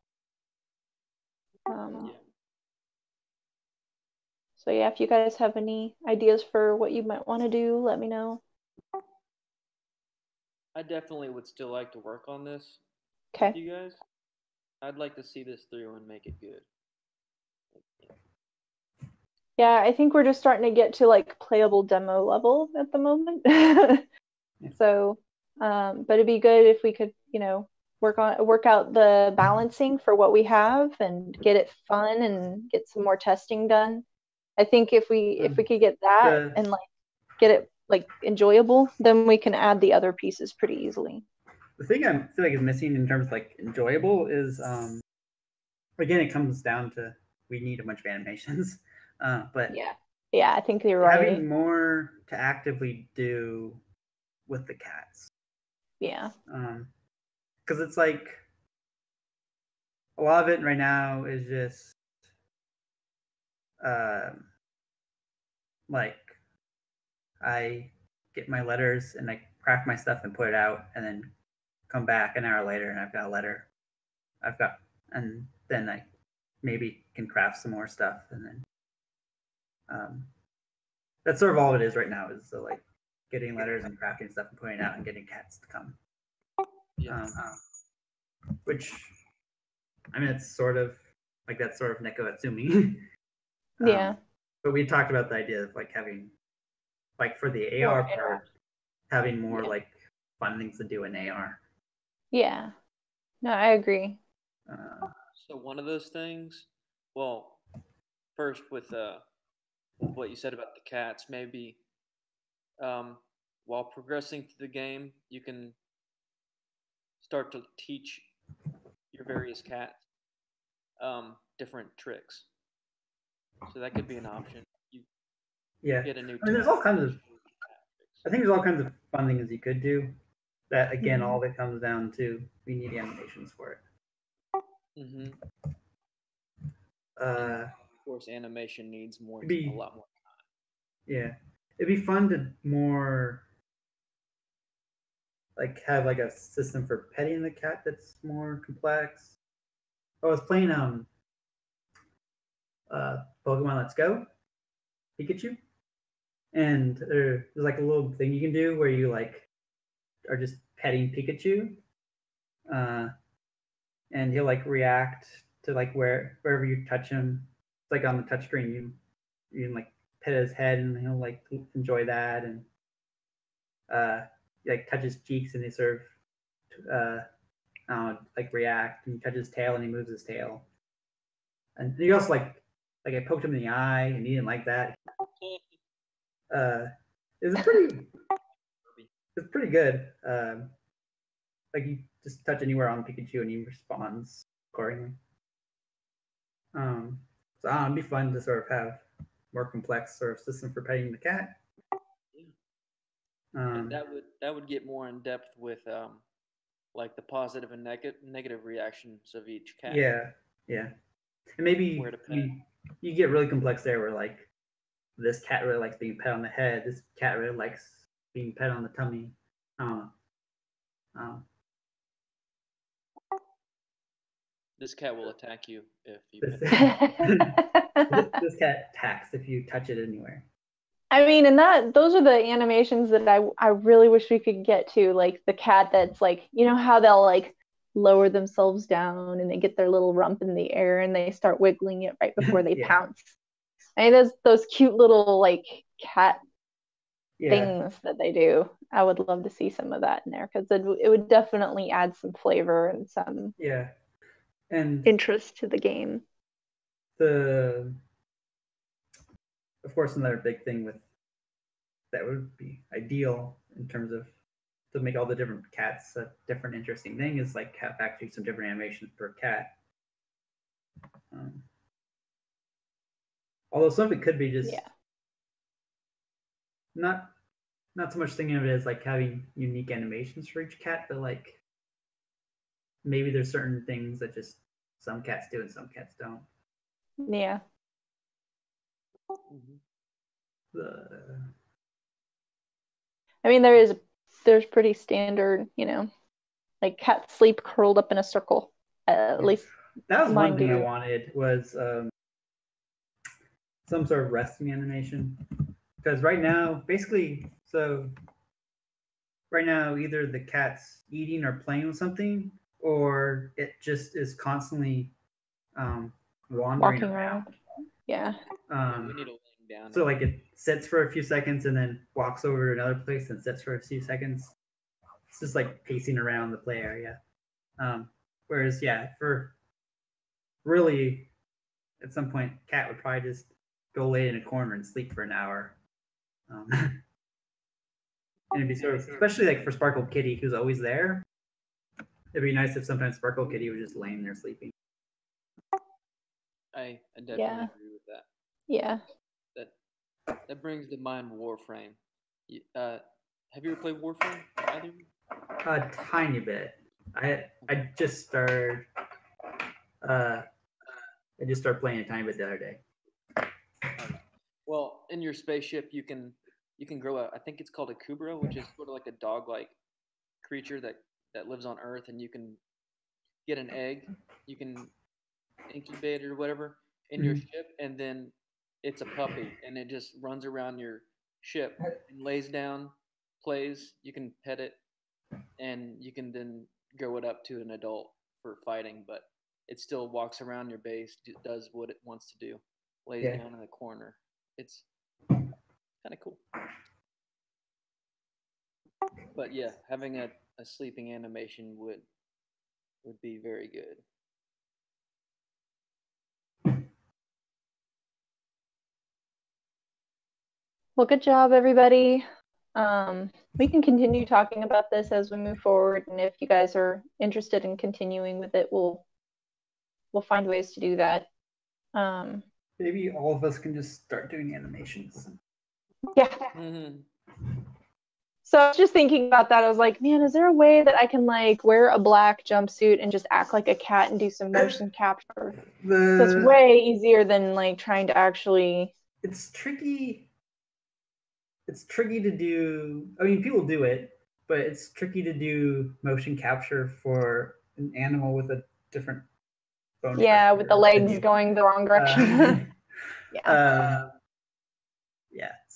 So yeah, if you guys have any ideas for what you might want to do, let me know. I definitely would still like to work on this. Okay. With you guys, I'd like to see this through and make it good. Yeah, I think we're just starting to get to like playable demo level at the moment. So, but it'd be good if we could, you know, work out the balancing for what we have and get it fun and get some more testing done. I think if we could get that and like get it like enjoyable, then we can add the other pieces pretty easily. The thing I feel like is missing in terms of like enjoyable is again, it comes down to we need a bunch of animations. But yeah, I think you're right. Having more to actively do with the cats. Yeah. Because it's like a lot of it right now is just like I get my letters and I craft my stuff and put it out, and then come back an hour later and I've got a letter. And then I maybe can craft some more stuff, and then that's sort of all it is right now, is like getting letters and crafting stuff and putting it out and getting cats to come. Which, I mean, it's sort of like that's sort of Neko Atsumi. Yeah. But we talked about the idea of like having, like for the AR part, having more like fun things to do in AR. Yeah. No, I agree. So one of those things, well, first with what you said about the cats, maybe while progressing through the game, you can start to teach your various cats different tricks. So that could be an option. You get a new. I mean, there's all kinds of. I think there's all kinds of fun things you could do. That again, all of it comes down to we need animations for it. Of course, animation needs a lot more time. Yeah, it'd be fun to more like have like a system for petting the cat that's more complex. I was playing Pokemon Let's Go Pikachu, and there's like a little thing you can do where you like are just petting Pikachu, and he'll like react to like wherever you touch him. It's like on the touchscreen, you can like pet his head, and he'll like enjoy that, and you, like touch his cheeks, and he sort of like react, and you touch his tail, and he moves his tail. And he also like I poked him in the eye, and he didn't like that. It's pretty good. Like you just touch anywhere on Pikachu, and he responds accordingly. So it'd be fun to sort of have more complex sort of system for petting the cat. And that would get more in depth with like the positive and negative reactions of each cat. Yeah. And maybe you get really complex there, where like this cat really likes being pet on the head. This cat really likes being pet on the tummy. This cat will attack you if you this cat attacks if you touch it anywhere. I mean, and those are the animations that I really wish we could get to, like the cat that's like, you know how they'll like lower themselves down and they get their little rump in the air and they start wiggling it right before they pounce. I mean, those cute little like cat things that they do. I would love to see some of that in there, because it would definitely add some flavor and some and interest to the game. Of course, another big thing that would be ideal in terms of to make all the different cats a different interesting thing is like have actually some different animations per cat. Although some of it could be just not so much thinking of it as like having unique animations for each cat, but like maybe there's certain things that just some cats do and some cats don't. Yeah. I mean, there's pretty standard, you know, like cats sleep curled up in a circle. At least that was one thing I wanted was some sort of resting animation, because right now either the cat's eating or playing with something, or it just is constantly wandering around. Yeah. We need to lay down. So like it sits for a few seconds and then walks over to another place and sits for a few seconds. It's just like pacing around the play area. Whereas for really at some point, cat would probably just go lay in a corner and sleep for an hour. And it'd be sort of, especially like for Sparkle Kitty, who's always there. It'd be nice if sometimes Sparkle Kitty was just laying there sleeping. I definitely agree with that. Yeah. That brings to mind Warframe. Have you ever played Warframe? Either? A tiny bit. I just started. I just started playing a tiny bit the other day. Well, in your spaceship, you can grow I think it's called a Kubra, which is sort of like a dog-like creature that lives on Earth, and you can get an egg, you can incubate it or whatever in your ship, and then it's a puppy, and it just runs around your ship and lays down, plays. You can pet it, and you can then grow it up to an adult for fighting, but it still walks around your base, does what it wants to do, lays down in the corner. It's kind of cool. But yeah, having a sleeping animation would be very good. Well, good job, everybody. We can continue talking about this as we move forward, and if you guys are interested in continuing with it, we'll find ways to do that. Maybe all of us can just start doing animations. Yeah. So I was just thinking about that. I was like, man, is there a way that I can like wear a black jumpsuit and just act like a cat and do some motion capture? That's way easier than like trying to actually. It's tricky. It's tricky to do. I mean, people do it, but it's tricky to do motion capture for an animal with a different bone structure. With the legs going the wrong direction.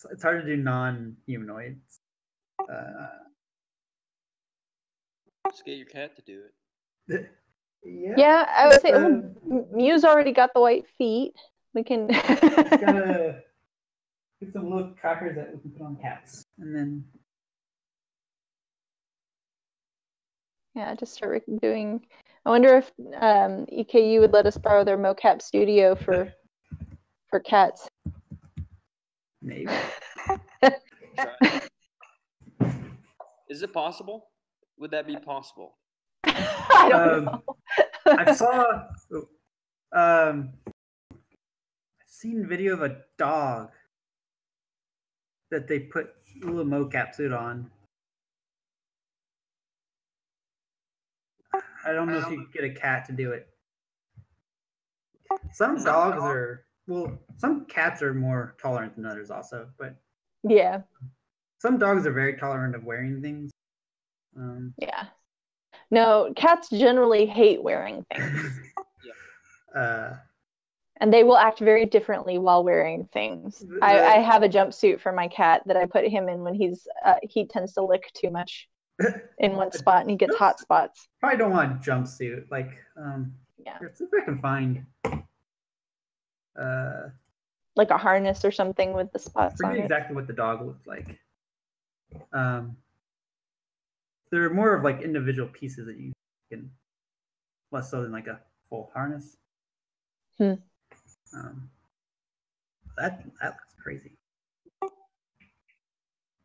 It's hard to do non-humanoids. Just get your cat to do it. Yeah, I would say Mew's already got the white feet. We can gotta get some little trackers that we can put on cats, and then just start doing. I wonder if EKU would let us borrow their mocap studio for cats. Maybe. Is it possible? Would that be possible? I don't know. I saw. I've seen video of a dog that they put a little mocap suit on. I don't know if you could get a cat to do it. Some dogs are some cats are more tolerant than others also, but yeah, some dogs are very tolerant of wearing things. Yeah. No, cats generally hate wearing things. And they will act very differently while wearing things. I have a jumpsuit for my cat that I put him in when he tends to lick too much in one spot and he gets hot spots. Probably don't want a jumpsuit. Let's see if I can find like a harness or something with the spots on it. Exactly what the dog looked like. There are more of like individual pieces that you can, less so than like a full harness. That looks crazy.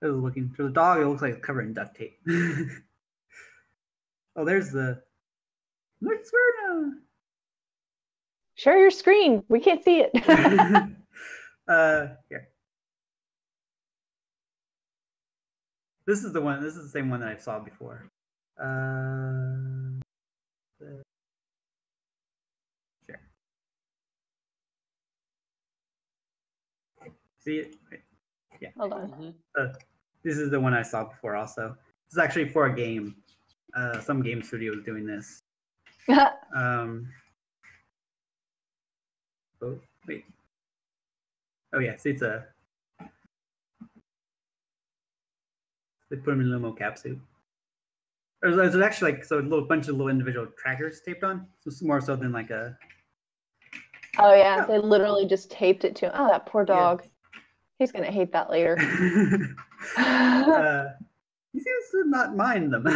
I was looking for the dog. It looks like it's covered in duct tape. Oh, there's the. Share your screen. We can't see it. Here. This is the one. This is the same one that I saw before. Sure. See it? Wait. Yeah. Hold on. This is the one I saw before. Also, this is actually for a game. Some game studio is doing this. Oh wait. Oh yeah. See, it's a. They put him in a little mocap suit. There's actually like a little bunch of little individual trackers taped on. So it's more so than like a. Oh yeah, they literally just taped it to. Oh, that poor dog. Yeah. He's gonna hate that later. He seems to not mind them.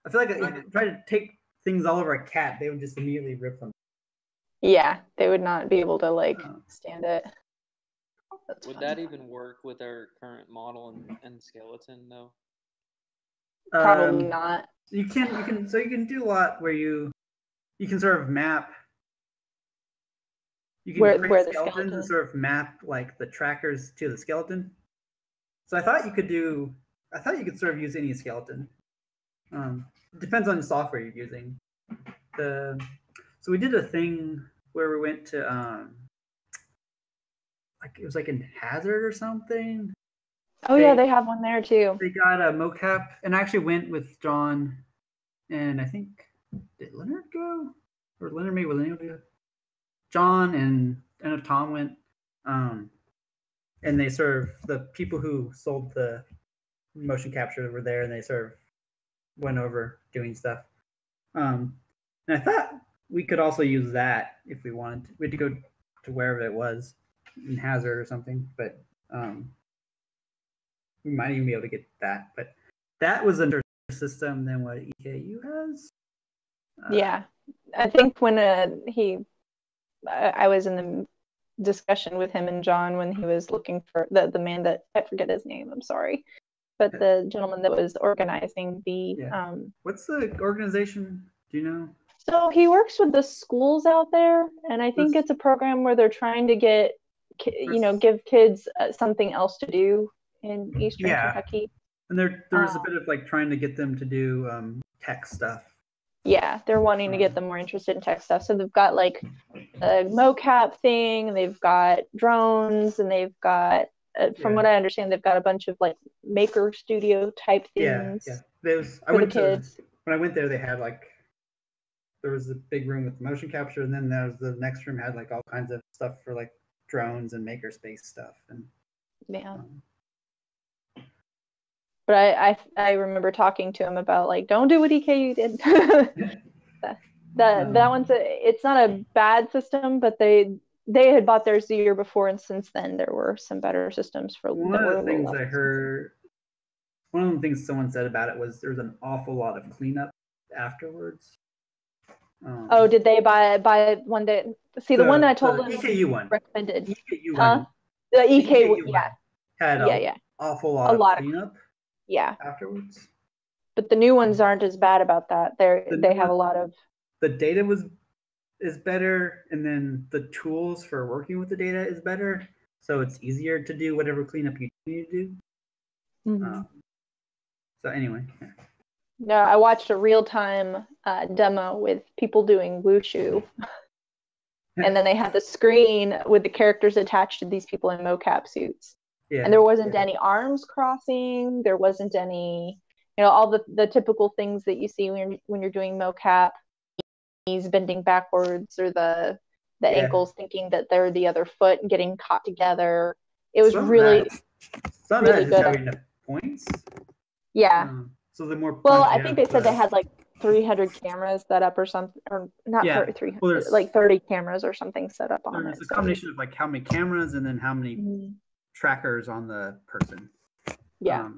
I feel like if you try to take things all over a cat, they would just immediately rip them. Yeah, they would not be able to stand it. Would that even work with our current model and skeleton though? Probably not. You can do a lot where you can sort of map. You can create skeletons and sort of map like the trackers to the skeleton. So I thought you could sort of use any skeleton. It depends on the software you're using. So we did a thing where we went to it was like in Hazard or something. Oh yeah, they have one there too. They got a mocap, and I actually went with John, and I think did Leonard go, or Leonard maybe with Leonard go? John and Tom went, and they sort of the people who sold the motion capture were there, and they sort of went over doing stuff. And I thought we could also use that if we wanted to. We had to go to wherever it was in Hazard or something, but we might even be able to get that. But that was a different system than what EKU has. Yeah, I think when I was in the discussion with him and John when he was looking for the man that I forget his name. I'm sorry, but the gentleman that was organizing the. Yeah. What's the organization? Do you know? So he works with the schools out there, and I think it's a program where they're trying to give kids something else to do in Eastern Kentucky. And there was a bit of trying to get them to do tech stuff. Yeah, they're wanting to get them more interested in tech stuff. So they've got a mocap thing, they've got drones, and they've got, from what I understand, they've got a bunch of maker studio type things. Yeah. When I went there, they had there was a big room with motion capture, and then there was the next room had all kinds of stuff for drones and makerspace stuff. And But I remember talking to him about like, don't do what EKU did. that one's it's not a bad system, but they had bought theirs the year before, and since then there were some better systems for one of the things I heard. One of the things someone said about it was there's an awful lot of cleanup afterwards. Oh, did they buy one day? See, the one I told him EKU one recommended. EKU huh? one. The EKU, yeah, had yeah. Awful lot of cleanup. Yeah. Afterwards. But the new ones aren't as bad about that. They have a lot of. The data is better, and then the tools for working with the data is better, so it's easier to do whatever cleanup you need to do. Mm-hmm. So anyway. No, I watched a real-time demo with people doing wushu, and then they had the screen with the characters attached to these people in mocap suits. Yeah. And there wasn't any arms crossing. There wasn't any, all the typical things that you see when you're doing mocap. Knees bending backwards, or the ankles thinking that they're the other foot and getting caught together. It was really good. Having enough points. Yeah. So the more. Well, I think they said they had like 300 cameras set up or something, or not 300, like 30 cameras or something set up on it. There's a combination of like how many cameras and then how many trackers on the person. Yeah.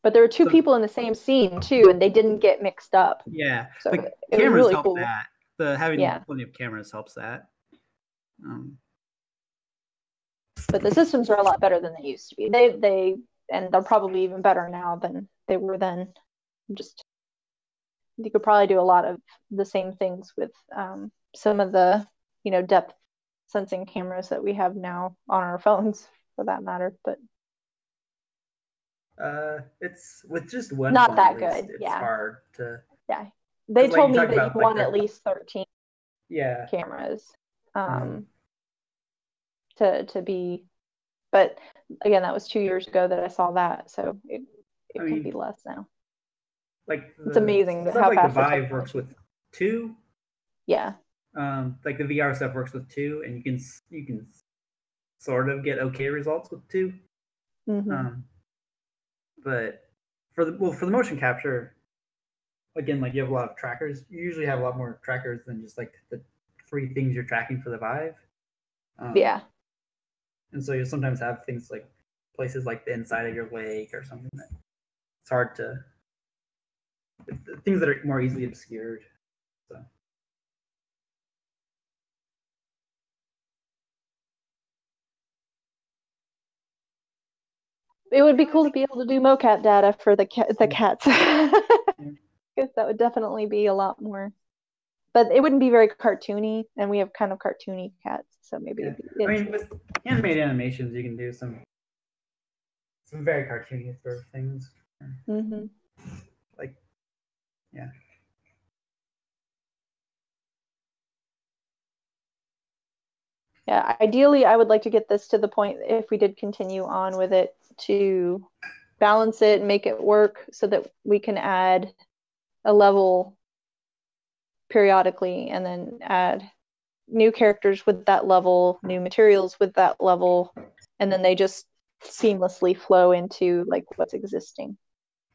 But there were two people in the same scene too, and they didn't get mixed up. Yeah. So the it was really cool. That. Having plenty of cameras helps that. But the systems are a lot better than they used to be. And they're probably even better now than they were then. Just you could probably do a lot of the same things with some of the depth sensing cameras that we have now on our phones, for that matter. But it's with just one. Not that good. It's hard to. Yeah, they told me that you want at least 13. Cameras. To be, but again, that was 2 years ago that I saw that, so it could be less now. It's amazing how fast the Vive works with 2. Yeah. Like the VR stuff works with 2, and you can sort of get okay results with 2. Mm-hmm. But for the motion capture, again, like you have a lot of trackers. You usually have a lot more trackers than just like the 3 things you're tracking for the Vive. Yeah. And so you sometimes have things like places like the inside of your leg or something that it's hard to. Things that are more easily obscured. So. It would be cool to be able to do mocap data for the cats, because that would definitely be a lot more. But it wouldn't be very cartoony, and we have kind of cartoony cats, so maybe. I mean, with animated animations, you can do some very cartoony sort of things. Mm-hmm. Like, yeah. Yeah, ideally, I would like to get this to the point, if we did continue on with it, to balance it and make it work so that we can add a level periodically and then add new characters with that level, new materials with that level, and then they just seamlessly flow into like what's existing.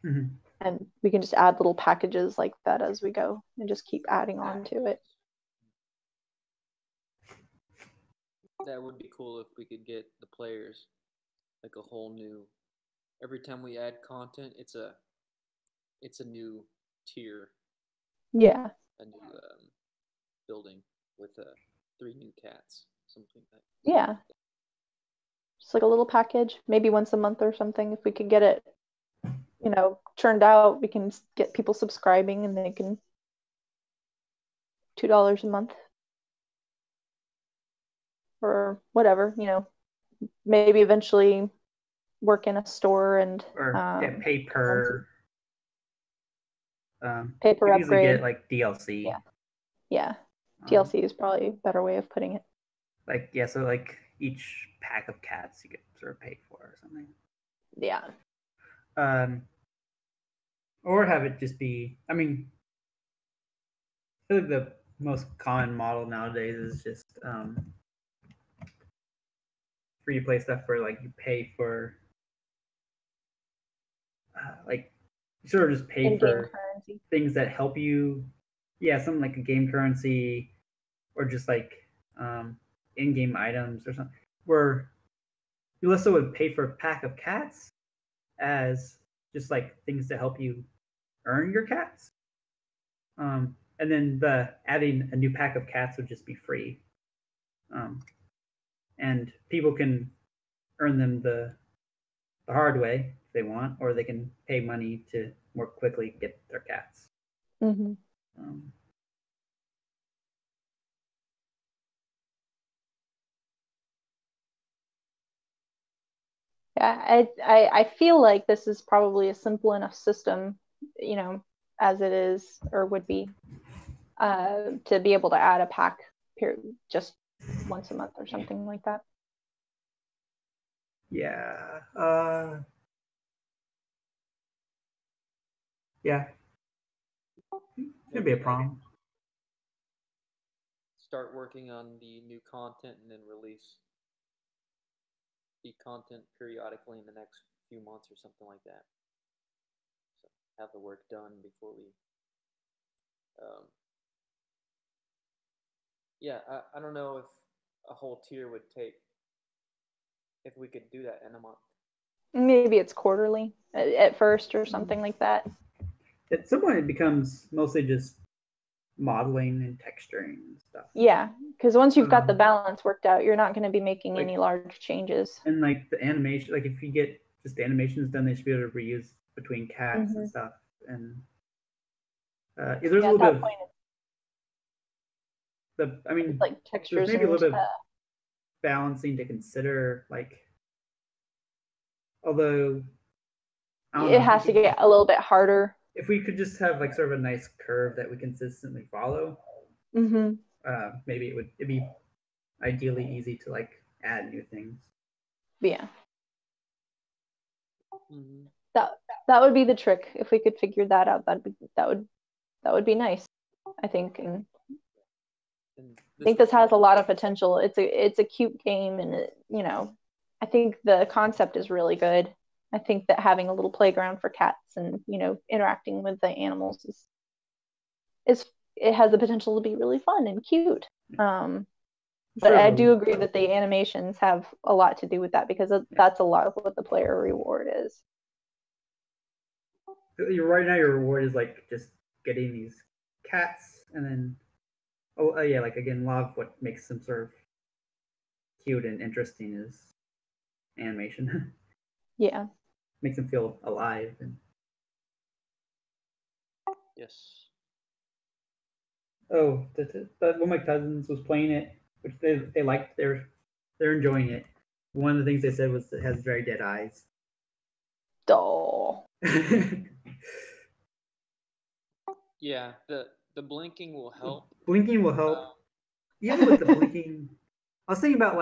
Mm-hmm. And we can just add little packages like that as we go and just keep adding on to it. That would be cool if we could get the players like a whole new. Every time we add content, it's a new tier. Yeah. A new building with 3 new cats, something like that. Yeah. Just like a little package, maybe once a month or something. If we could get it, churned out, we can get people subscribing, and they can $2 a month. Or whatever, maybe eventually work in a store and pay per upgrade. Get like DLC. Yeah. DLC is probably a better way of putting it. So like each pack of cats you get sort of paid for or something. Yeah. Or have it just be. I mean, I feel like the most common model nowadays is just free to play stuff where like you pay for like you sort of just pay In-game for currency. things that help you. Yeah, something like a game currency, or just like in-game items or something. Where you also would pay for a pack of cats as just like things to help you earn your cats. And then adding a new pack of cats would just be free. And people can earn them the hard way if they want, or they can pay money to more quickly get their cats. Mm-hmm. Yeah, I feel like this is probably a simple enough system, you know, as it is or would be, to be able to add a pack just once a month or something like that. Yeah. Yeah. Could be a problem. Start working on the new content and then release the content periodically in the next few months or something like that. So have the work done before we. Yeah, I don't know if a whole tier would take. If we could do that in a month. Maybe it's quarterly at first or something like that. At some point, it becomes mostly just modeling and texturing and stuff. Yeah, because once you've got the balance worked out, you're not going to be making any large changes. And like the animation, like if you get just the animations done, they should be able to reuse between cats and stuff. And there's a little bit of like textures, there's maybe a little bit of balancing to consider. Like, although it has to get a little bit harder. If we could just have like sort of a nice curve that we consistently follow, maybe it'd be ideally easy to like add new things. Yeah. That would be the trick. If we could figure that out, that would be nice, I think. And I think this has a lot of potential. It's a cute game, and I think the concept is really good. I think that having a little playground for cats and interacting with the animals is it has the potential to be really fun and cute. But I do agree that the animations have a lot to do with that, because that's a lot of what the player reward is. Right now, your reward is like just getting these cats, and then like again, a lot of what makes them sort of cute and interesting is animation. Yeah, makes them feel alive. And yes. Oh, one of my cousins was playing it, which they liked. They're enjoying it. One of the things they said was it has very dead eyes. Oh. Yeah, the blinking will help. Blinking will help. Even with the blinking, I was thinking about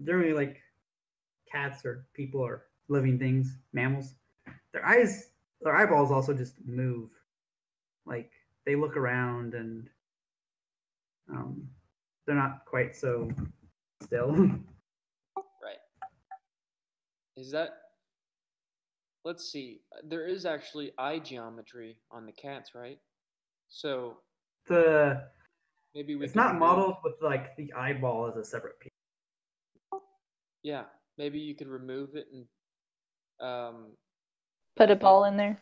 generally like cats or people or living things, mammals, their eyeballs also just move. Like they look around and they're not quite so still. Right. Is that? Let's see. There is actually eye geometry on the cats, right? So maybe it's not modeled with like the eyeball as a separate piece. Yeah, maybe you could remove it and put a ball in there.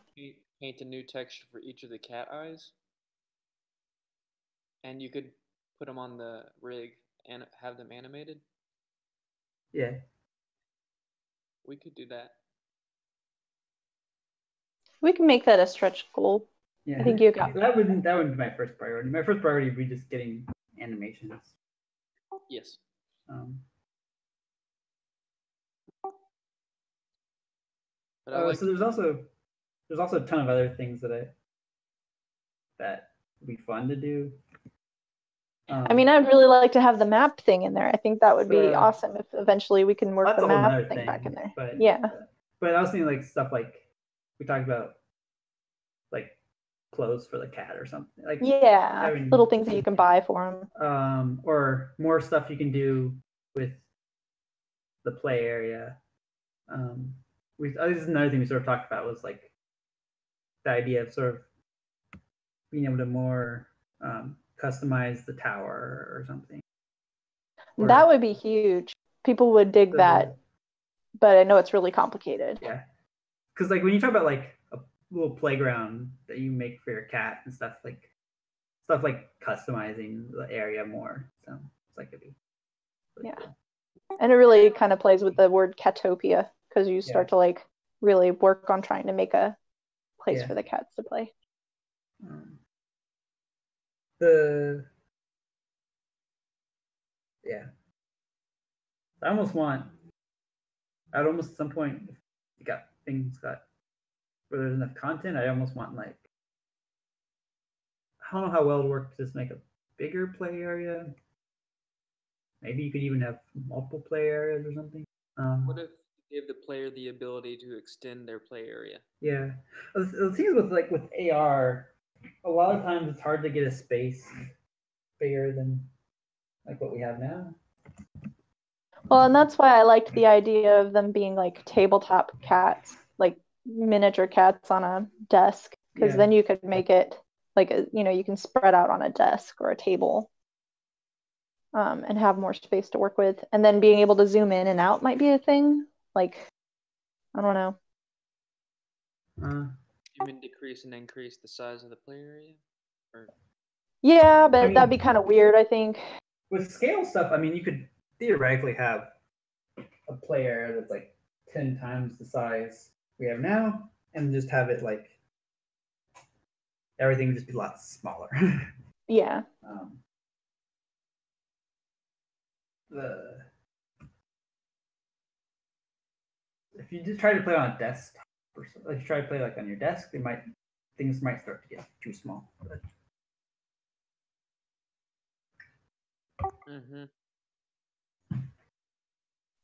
Paint a new texture for each of the cat eyes, and you could put them on the rig and have them animated. Yeah, we could do that. We can make that a stretch goal. Yeah, I think you got that. Wouldn't be my first priority. My first priority would be just getting animations. Yes. But so there's also a ton of other things that would be fun to do. I mean, I'd really like to have the map thing in there. I think that would be awesome if eventually we can work the map thing back in there. But, yeah. But I was thinking like stuff like we talked about, like clothes for the cat or something. Like little things that you can buy for them. Or more stuff you can do with the play area. this is another thing we sort of talked about was like the idea of sort of being able to more customize the tower or something. Or That would be huge. People would dig that, but I know it's really complicated. Yeah, because like when you talk about like a little playground that you make for your cat and stuff like customizing the area more, so it's like it'd be really cool. And it really kind of plays with the word catopia because you start to like really work on trying to make a place for the cats to play. I'd almost at some point, if you got where there's enough content, I almost want like, I don't know how well it works to just make a bigger play area. Maybe you could even have multiple play areas or something. What if you give the player the ability to extend their play area? Yeah, the thing is with AR, a lot of times it's hard to get a space bigger than like what we have now. Well, and that's why I liked the idea of them being like tabletop cats, like miniature cats on a desk, because then you could make it like you can spread out on a desk or a table, and have more space to work with. And then being able to zoom in and out might be a thing. Like, I don't know. You mean decrease and increase the size of the play area? Or... Yeah, but that'd be kind of weird, I think. With scale stuff, I mean, you could theoretically have a play area that's like 10 times the size we have now, and just have it like everything would just be a lot smaller. Yeah. If you just try to play on a desktop, or like you try to play like on your desk, things might start to get too small.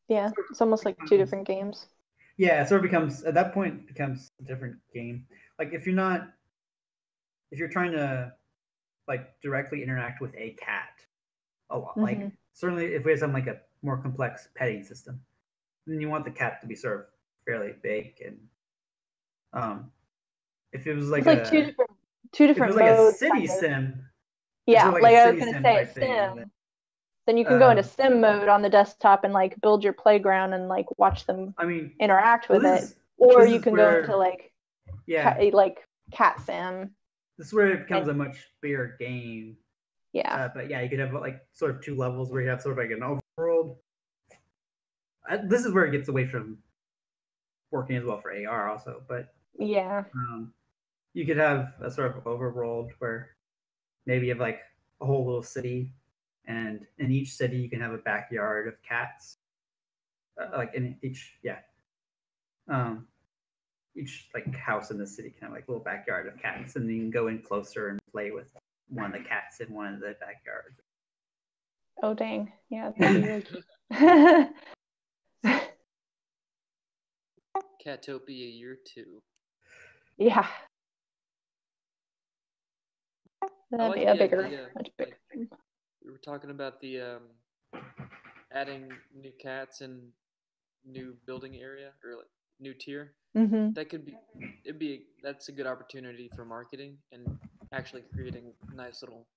Yeah, it's almost like two different games. Yeah, it sort of becomes at that point it becomes a different game. Like if you're trying to like directly interact with a cat a lot, like certainly if we have something like a more complex petting system, then you want the cat to be sort of fairly big. And if it was like two different if it was modes, like a city sim, yeah, sort of like I was city gonna say, type sim. Then you can go into sim mode on the desktop and like build your playground and like watch them interact with it, or you can go into like cat sim. This is where it becomes a much bigger game. Yeah. But yeah, you could have like sort of two levels where you have sort of like an overworld. This is where it gets away from working as well for AR also, but yeah, you could have a sort of overworld where maybe you have like a whole little city, and in each city you can have a backyard of cats. Like in each like house in the city can have like a little backyard of cats, and you can go in closer and play with one of the cats in one of the backyards. Oh dang! Yeah, that'd be really cute. Catopia year 2. Yeah. That'd be a bigger. Like, we were talking about the adding new cats and new building area or like new tier. That could be that's a good opportunity for marketing and actually creating nice little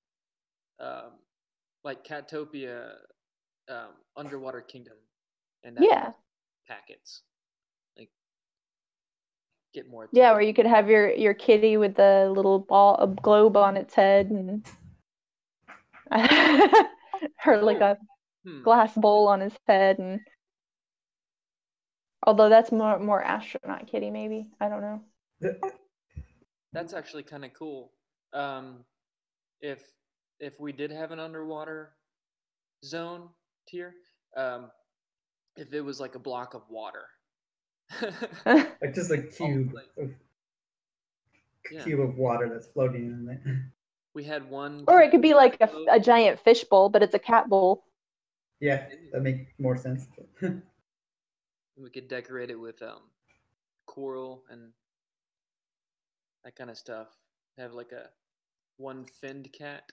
like Catopia underwater kingdom and that packets. Like get more attention. Yeah, where you could have your kitty with the little a globe on its head and her like a glass bowl on his head, and although that's more astronaut kitty maybe, I don't know. That's actually kind of cool. If we did have an underwater zone tier, if it was like a block of water. Like just a cube of water that's floating in there. We had one. Or it could be like a giant fish bowl, but it's a cat bowl. Yeah, that makes more sense. We could decorate it with coral and that kind of stuff. Have like one finned cat.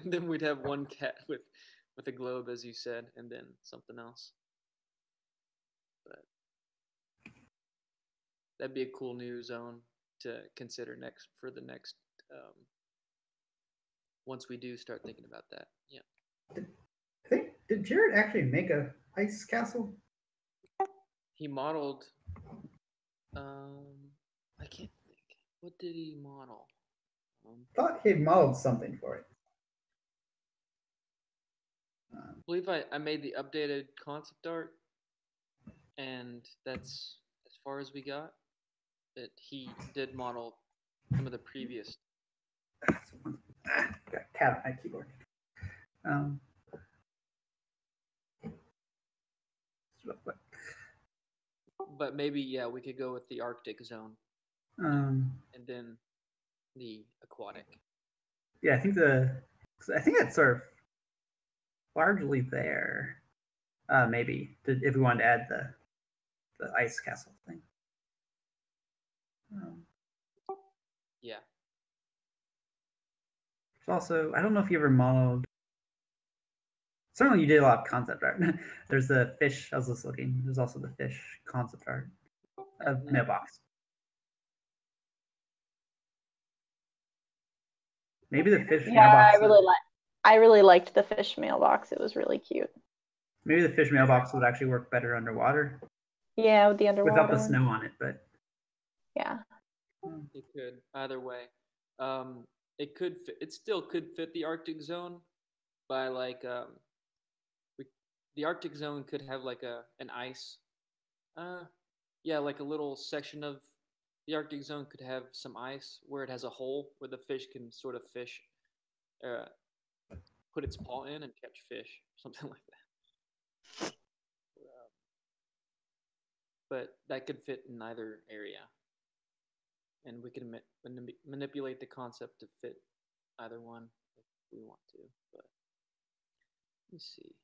Then we'd have one cat with a globe, as you said, and then something else. But that'd be a cool new zone to consider next for the next once we do start thinking about that. Yeah. Did Jared actually make a ice castle? He modeled. I can't think. What did he model? Thought he modeled something for it. I believe I made the updated concept art, and that's as far as we got. But he did model some of the previous. Got a cat on my keyboard. Real quick. But maybe we could go with the Arctic zone, And then the aquatic. Yeah, I think that's sort of largely there. Maybe if we wanted to add the ice castle thing. Yeah. There's also, I don't know if you ever modeled. Certainly, you did a lot of concept art. There's the fish. I was just looking. There's also the fish concept art of mailbox. Maybe the fish mailbox. I really liked the fish mailbox. It was really cute. Maybe the fish mailbox would actually work better underwater. Yeah, with the underwater without the one. snow on it, but yeah, it could either way. It could fit, it still could fit the Arctic zone by like the Arctic zone could have like an ice like a little section of the Arctic zone could have some ice where it has a hole where the fish can sort of fish put its paw in and catch fish, something like that. But that could fit in either area, and we can manipulate the concept to fit either one if we want to. But let me see.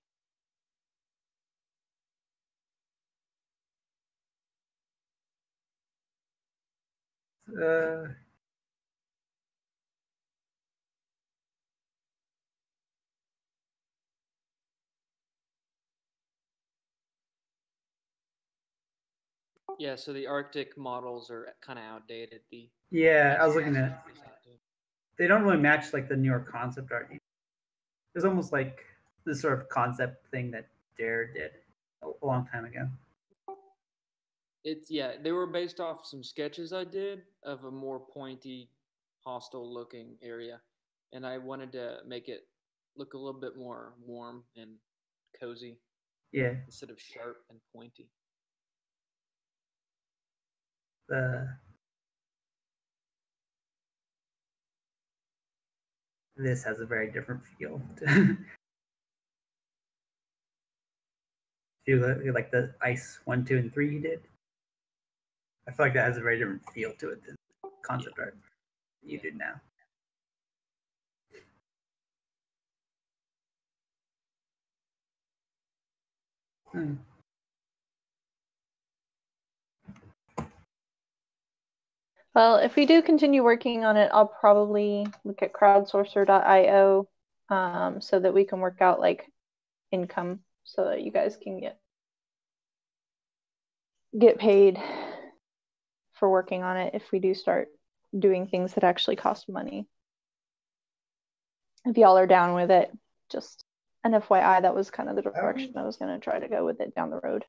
Yeah, so the Arctic models are kind of outdated. I was looking at. They don't really match like the newer concept art. It's almost like this sort of concept thing that Dare did a long time ago. They were based off some sketches I did of a more pointy, hostile looking area, and I wanted to make it look a little bit more warm and cozy. Yeah. Instead of sharp and pointy. This has a very different feel. Feel like the ice 1, 2, and 3 you did. I feel like that has a very different feel to it than concept art you did now. Well, if we do continue working on it, I'll probably look at crowdsourcer.io so that we can work out like income so that you guys can get paid for working on it if we do start doing things that actually cost money. If y'all are down with it, just an FYI, that was kind of the direction I was going to try to go with it down the road.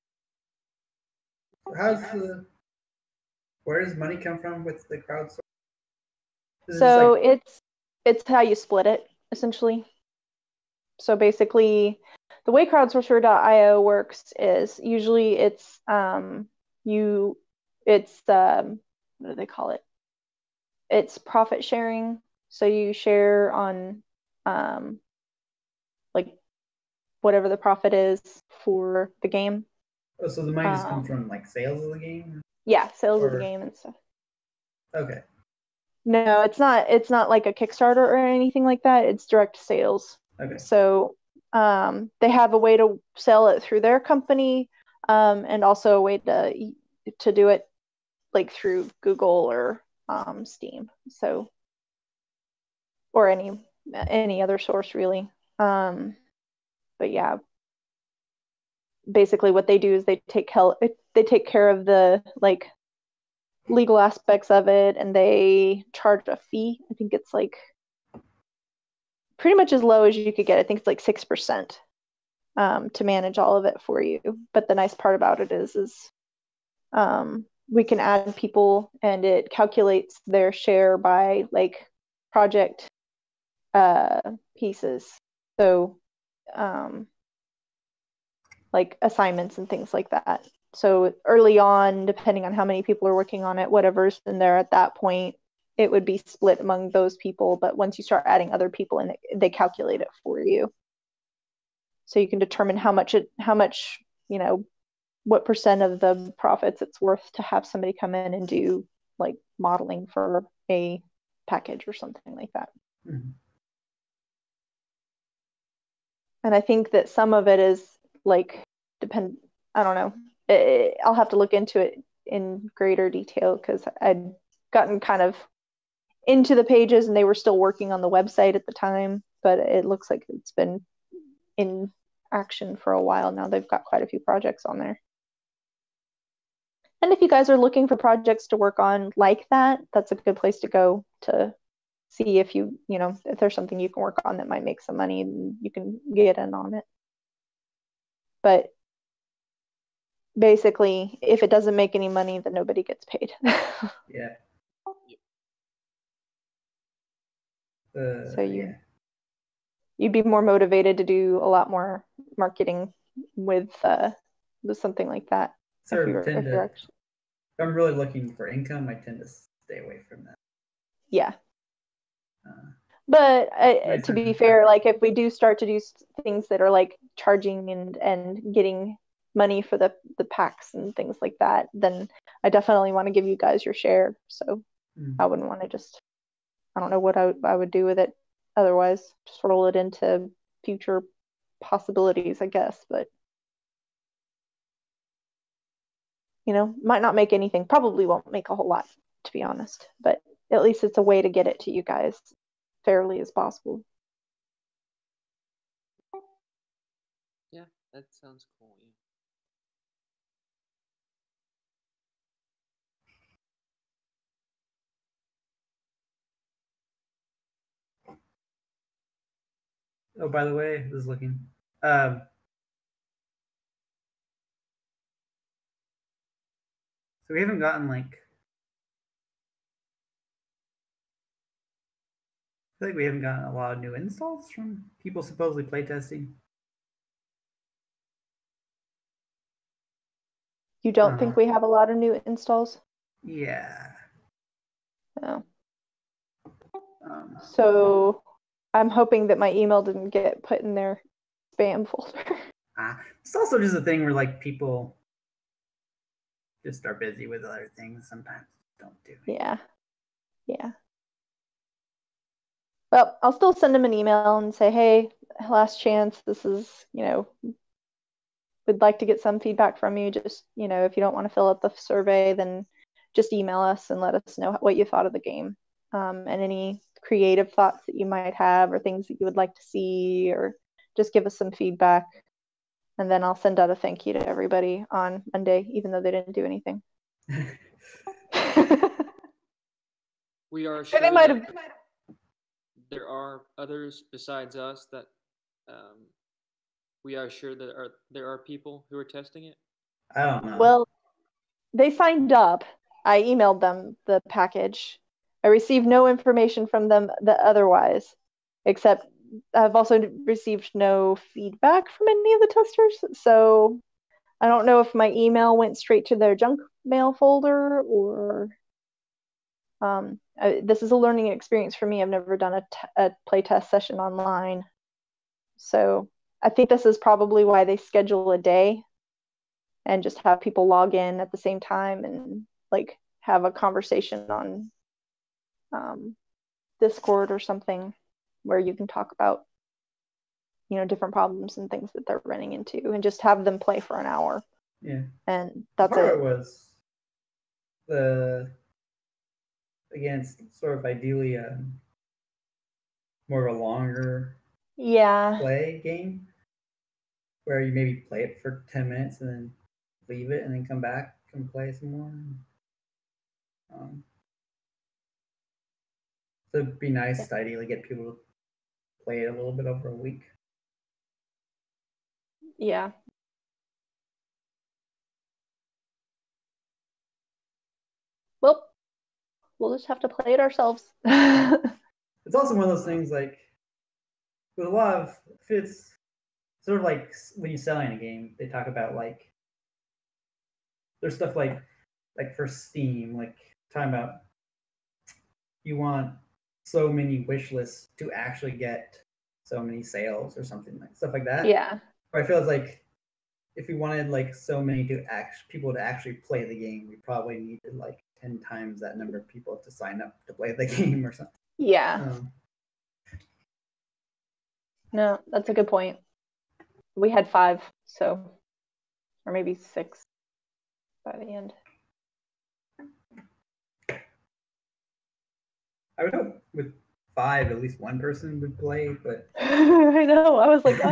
Where does money come from with the crowdsourcing? So it's how you split it, essentially. So basically, the way crowdsourcer.io works is usually it's what do they call it? It's profit sharing. So you share on like whatever the profit is for the game. Oh, so the money just comes from like sales of the game? Yeah, sales of the game and stuff. Okay. No, it's not like a Kickstarter or anything like that. It's direct sales. Okay. So they have a way to sell it through their company, and also a way to do it like through Google or Steam. So or any other source really. But yeah, basically what they do is they take care of the like legal aspects of it, and they charge a fee. I think it's like pretty much as low as you could get. I think it's like 6% to manage all of it for you. But the nice part about it is we can add people, and it calculates their share by like project pieces. So like assignments and things like that. So early on, depending on how many people are working on it, whatever's in there at that point, it would be split among those people. But once you start adding other people in, they calculate it for you. So you can determine how much, what percent of the profits it's worth to have somebody come in and do like modeling for a package or something like that. Mm-hmm. And I think that some of it is like I don't know. I'll have to look into it in greater detail because I'd gotten kind of into the pages and they were still working on the website at the time, but it looks like it's been in action for a while now. They've got quite a few projects on there. And if you guys are looking for projects to work on like that, that's a good place to go to see if if there's something you can work on that might make some money and you can get in on it. But basically, if it doesn't make any money, then nobody gets paid. Yeah. So you'd be more motivated to do a lot more marketing with something like that. If I'm really looking for income, I tend to stay away from that. Yeah. But to be fair, like if we do start to do things that are like charging and getting money for the packs and things like that, then I definitely want to give you guys your share. So I wouldn't want to I don't know what I would do with it otherwise. Just roll it into future possibilities, I guess. But might not make anything. Probably won't make a whole lot, to be honest. But at least it's a way to get it to you guys fairly as possible. Yeah, that sounds cool. Yeah. Oh, by the way, I was looking. So we haven't gotten I feel like we haven't gotten a lot of new installs from people supposedly playtesting. You don't think we have a lot of new installs? Yeah. No. So I'm hoping that my email didn't get put in their spam folder. It's also just a thing where people just are busy with other things. Sometimes don't do it. Yeah. Well, I'll still send them an email and say, hey, last chance. This is, would like to get some feedback from you. Just, if you don't want to fill out the survey, then just email us and let us know what you thought of the game. And any creative thoughts that you might have or things that you would like to see, or just give us some feedback. And then I'll send out a thank you to everybody on Monday, even though they didn't do anything. We are sure there are others besides us that we are sure that there are people who are testing it. I don't know. Well, they signed up. I emailed them the package. I received no information from them otherwise, except I've also received no feedback from any of the testers. So I don't know if my email went straight to their junk mail folder or this is a learning experience for me. I've never done a playtest session online. So I think this is probably why they schedule a day and just have people log in at the same time and have a conversation on Discord or something where you can talk about different problems and things that they're running into, and just have them play for an hour. Yeah. And that's part it. of it was it's sort of ideally more of a longer play game where you maybe play it for 10 minutes and then leave it and then come back and play some more. So it'd be nice to ideally get people to play it a little bit over a week. Yeah. Well, we'll just have to play it ourselves. It's also one of those things like with a lot of, if it's sort of like when you're selling a game, they talk about like there's stuff like for Steam, like talking about you want so many wish lists to actually get so many sales or something like stuff like that. Yeah. But I feel it's like if we wanted like so many people to actually play the game, we probably needed like 10 times that number of people to sign up to play the game or something. Yeah. No, that's a good point. We had 5, so, or maybe 6 by the end. I would hope with 5, at least one person would play, but I know. I was like,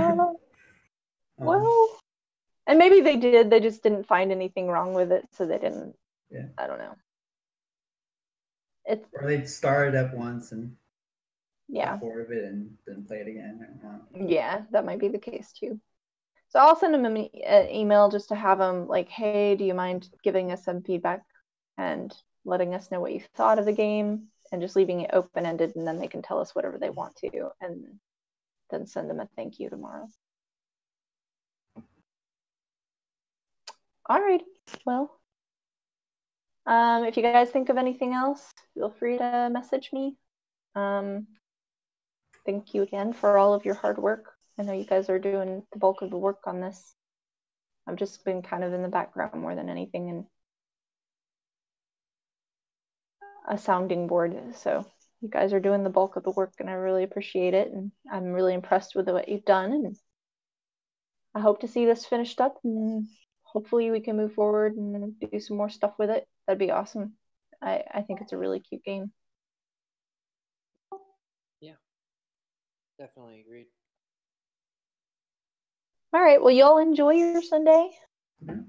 well, and maybe they did. They just didn't find anything wrong with it, so they didn't. Yeah. I don't know. Or they'd start it up once and got bored of it and then play it again. Yeah, that might be the case too. So I'll send them an email just to have them like, hey, do you mind giving us some feedback and letting us know what you thought of the game, and just leaving it open-ended, and then they can tell us whatever they want to, and then send them a thank you tomorrow. All right. Well, if you guys think of anything else, feel free to message me. Thank you again for all of your hard work. I know you guys are doing the bulk of the work on this. I've just been kind of in the background more than anything, and a sounding board. So you guys are doing the bulk of the work, and I really appreciate it. And I'm really impressed with what you've done. And I hope to see this finished up, and hopefully we can move forward and do some more stuff with it. That'd be awesome. I think it's a really cute game. Yeah, definitely agreed. All right. Well, y'all enjoy your Sunday. Mm-hmm.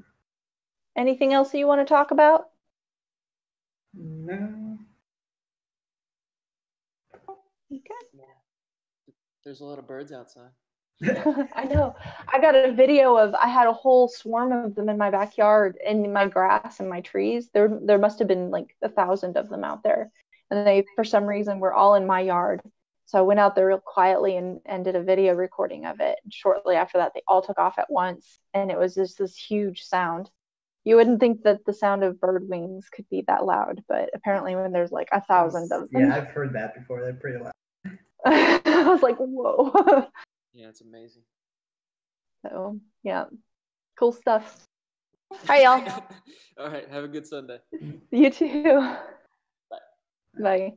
Anything else that you want to talk about? No. Okay. Yeah. There's a lot of birds outside. I know. I got a video of, I had a whole swarm of them in my backyard, in my grass and my trees. There must have been like 1,000 of them out there. And they, for some reason, were all in my yard. So I went out there real quietly and did a video recording of it. And shortly after that, they all took off at once. And it was just this huge sound. You wouldn't think that the sound of bird wings could be that loud, but apparently when there's like 1,000 of them. Yeah, I've heard that before. They're pretty loud. I was like, whoa. Yeah, it's amazing. So, yeah, cool stuff. All right, y'all. All right, have a good Sunday. You too. Bye. Bye.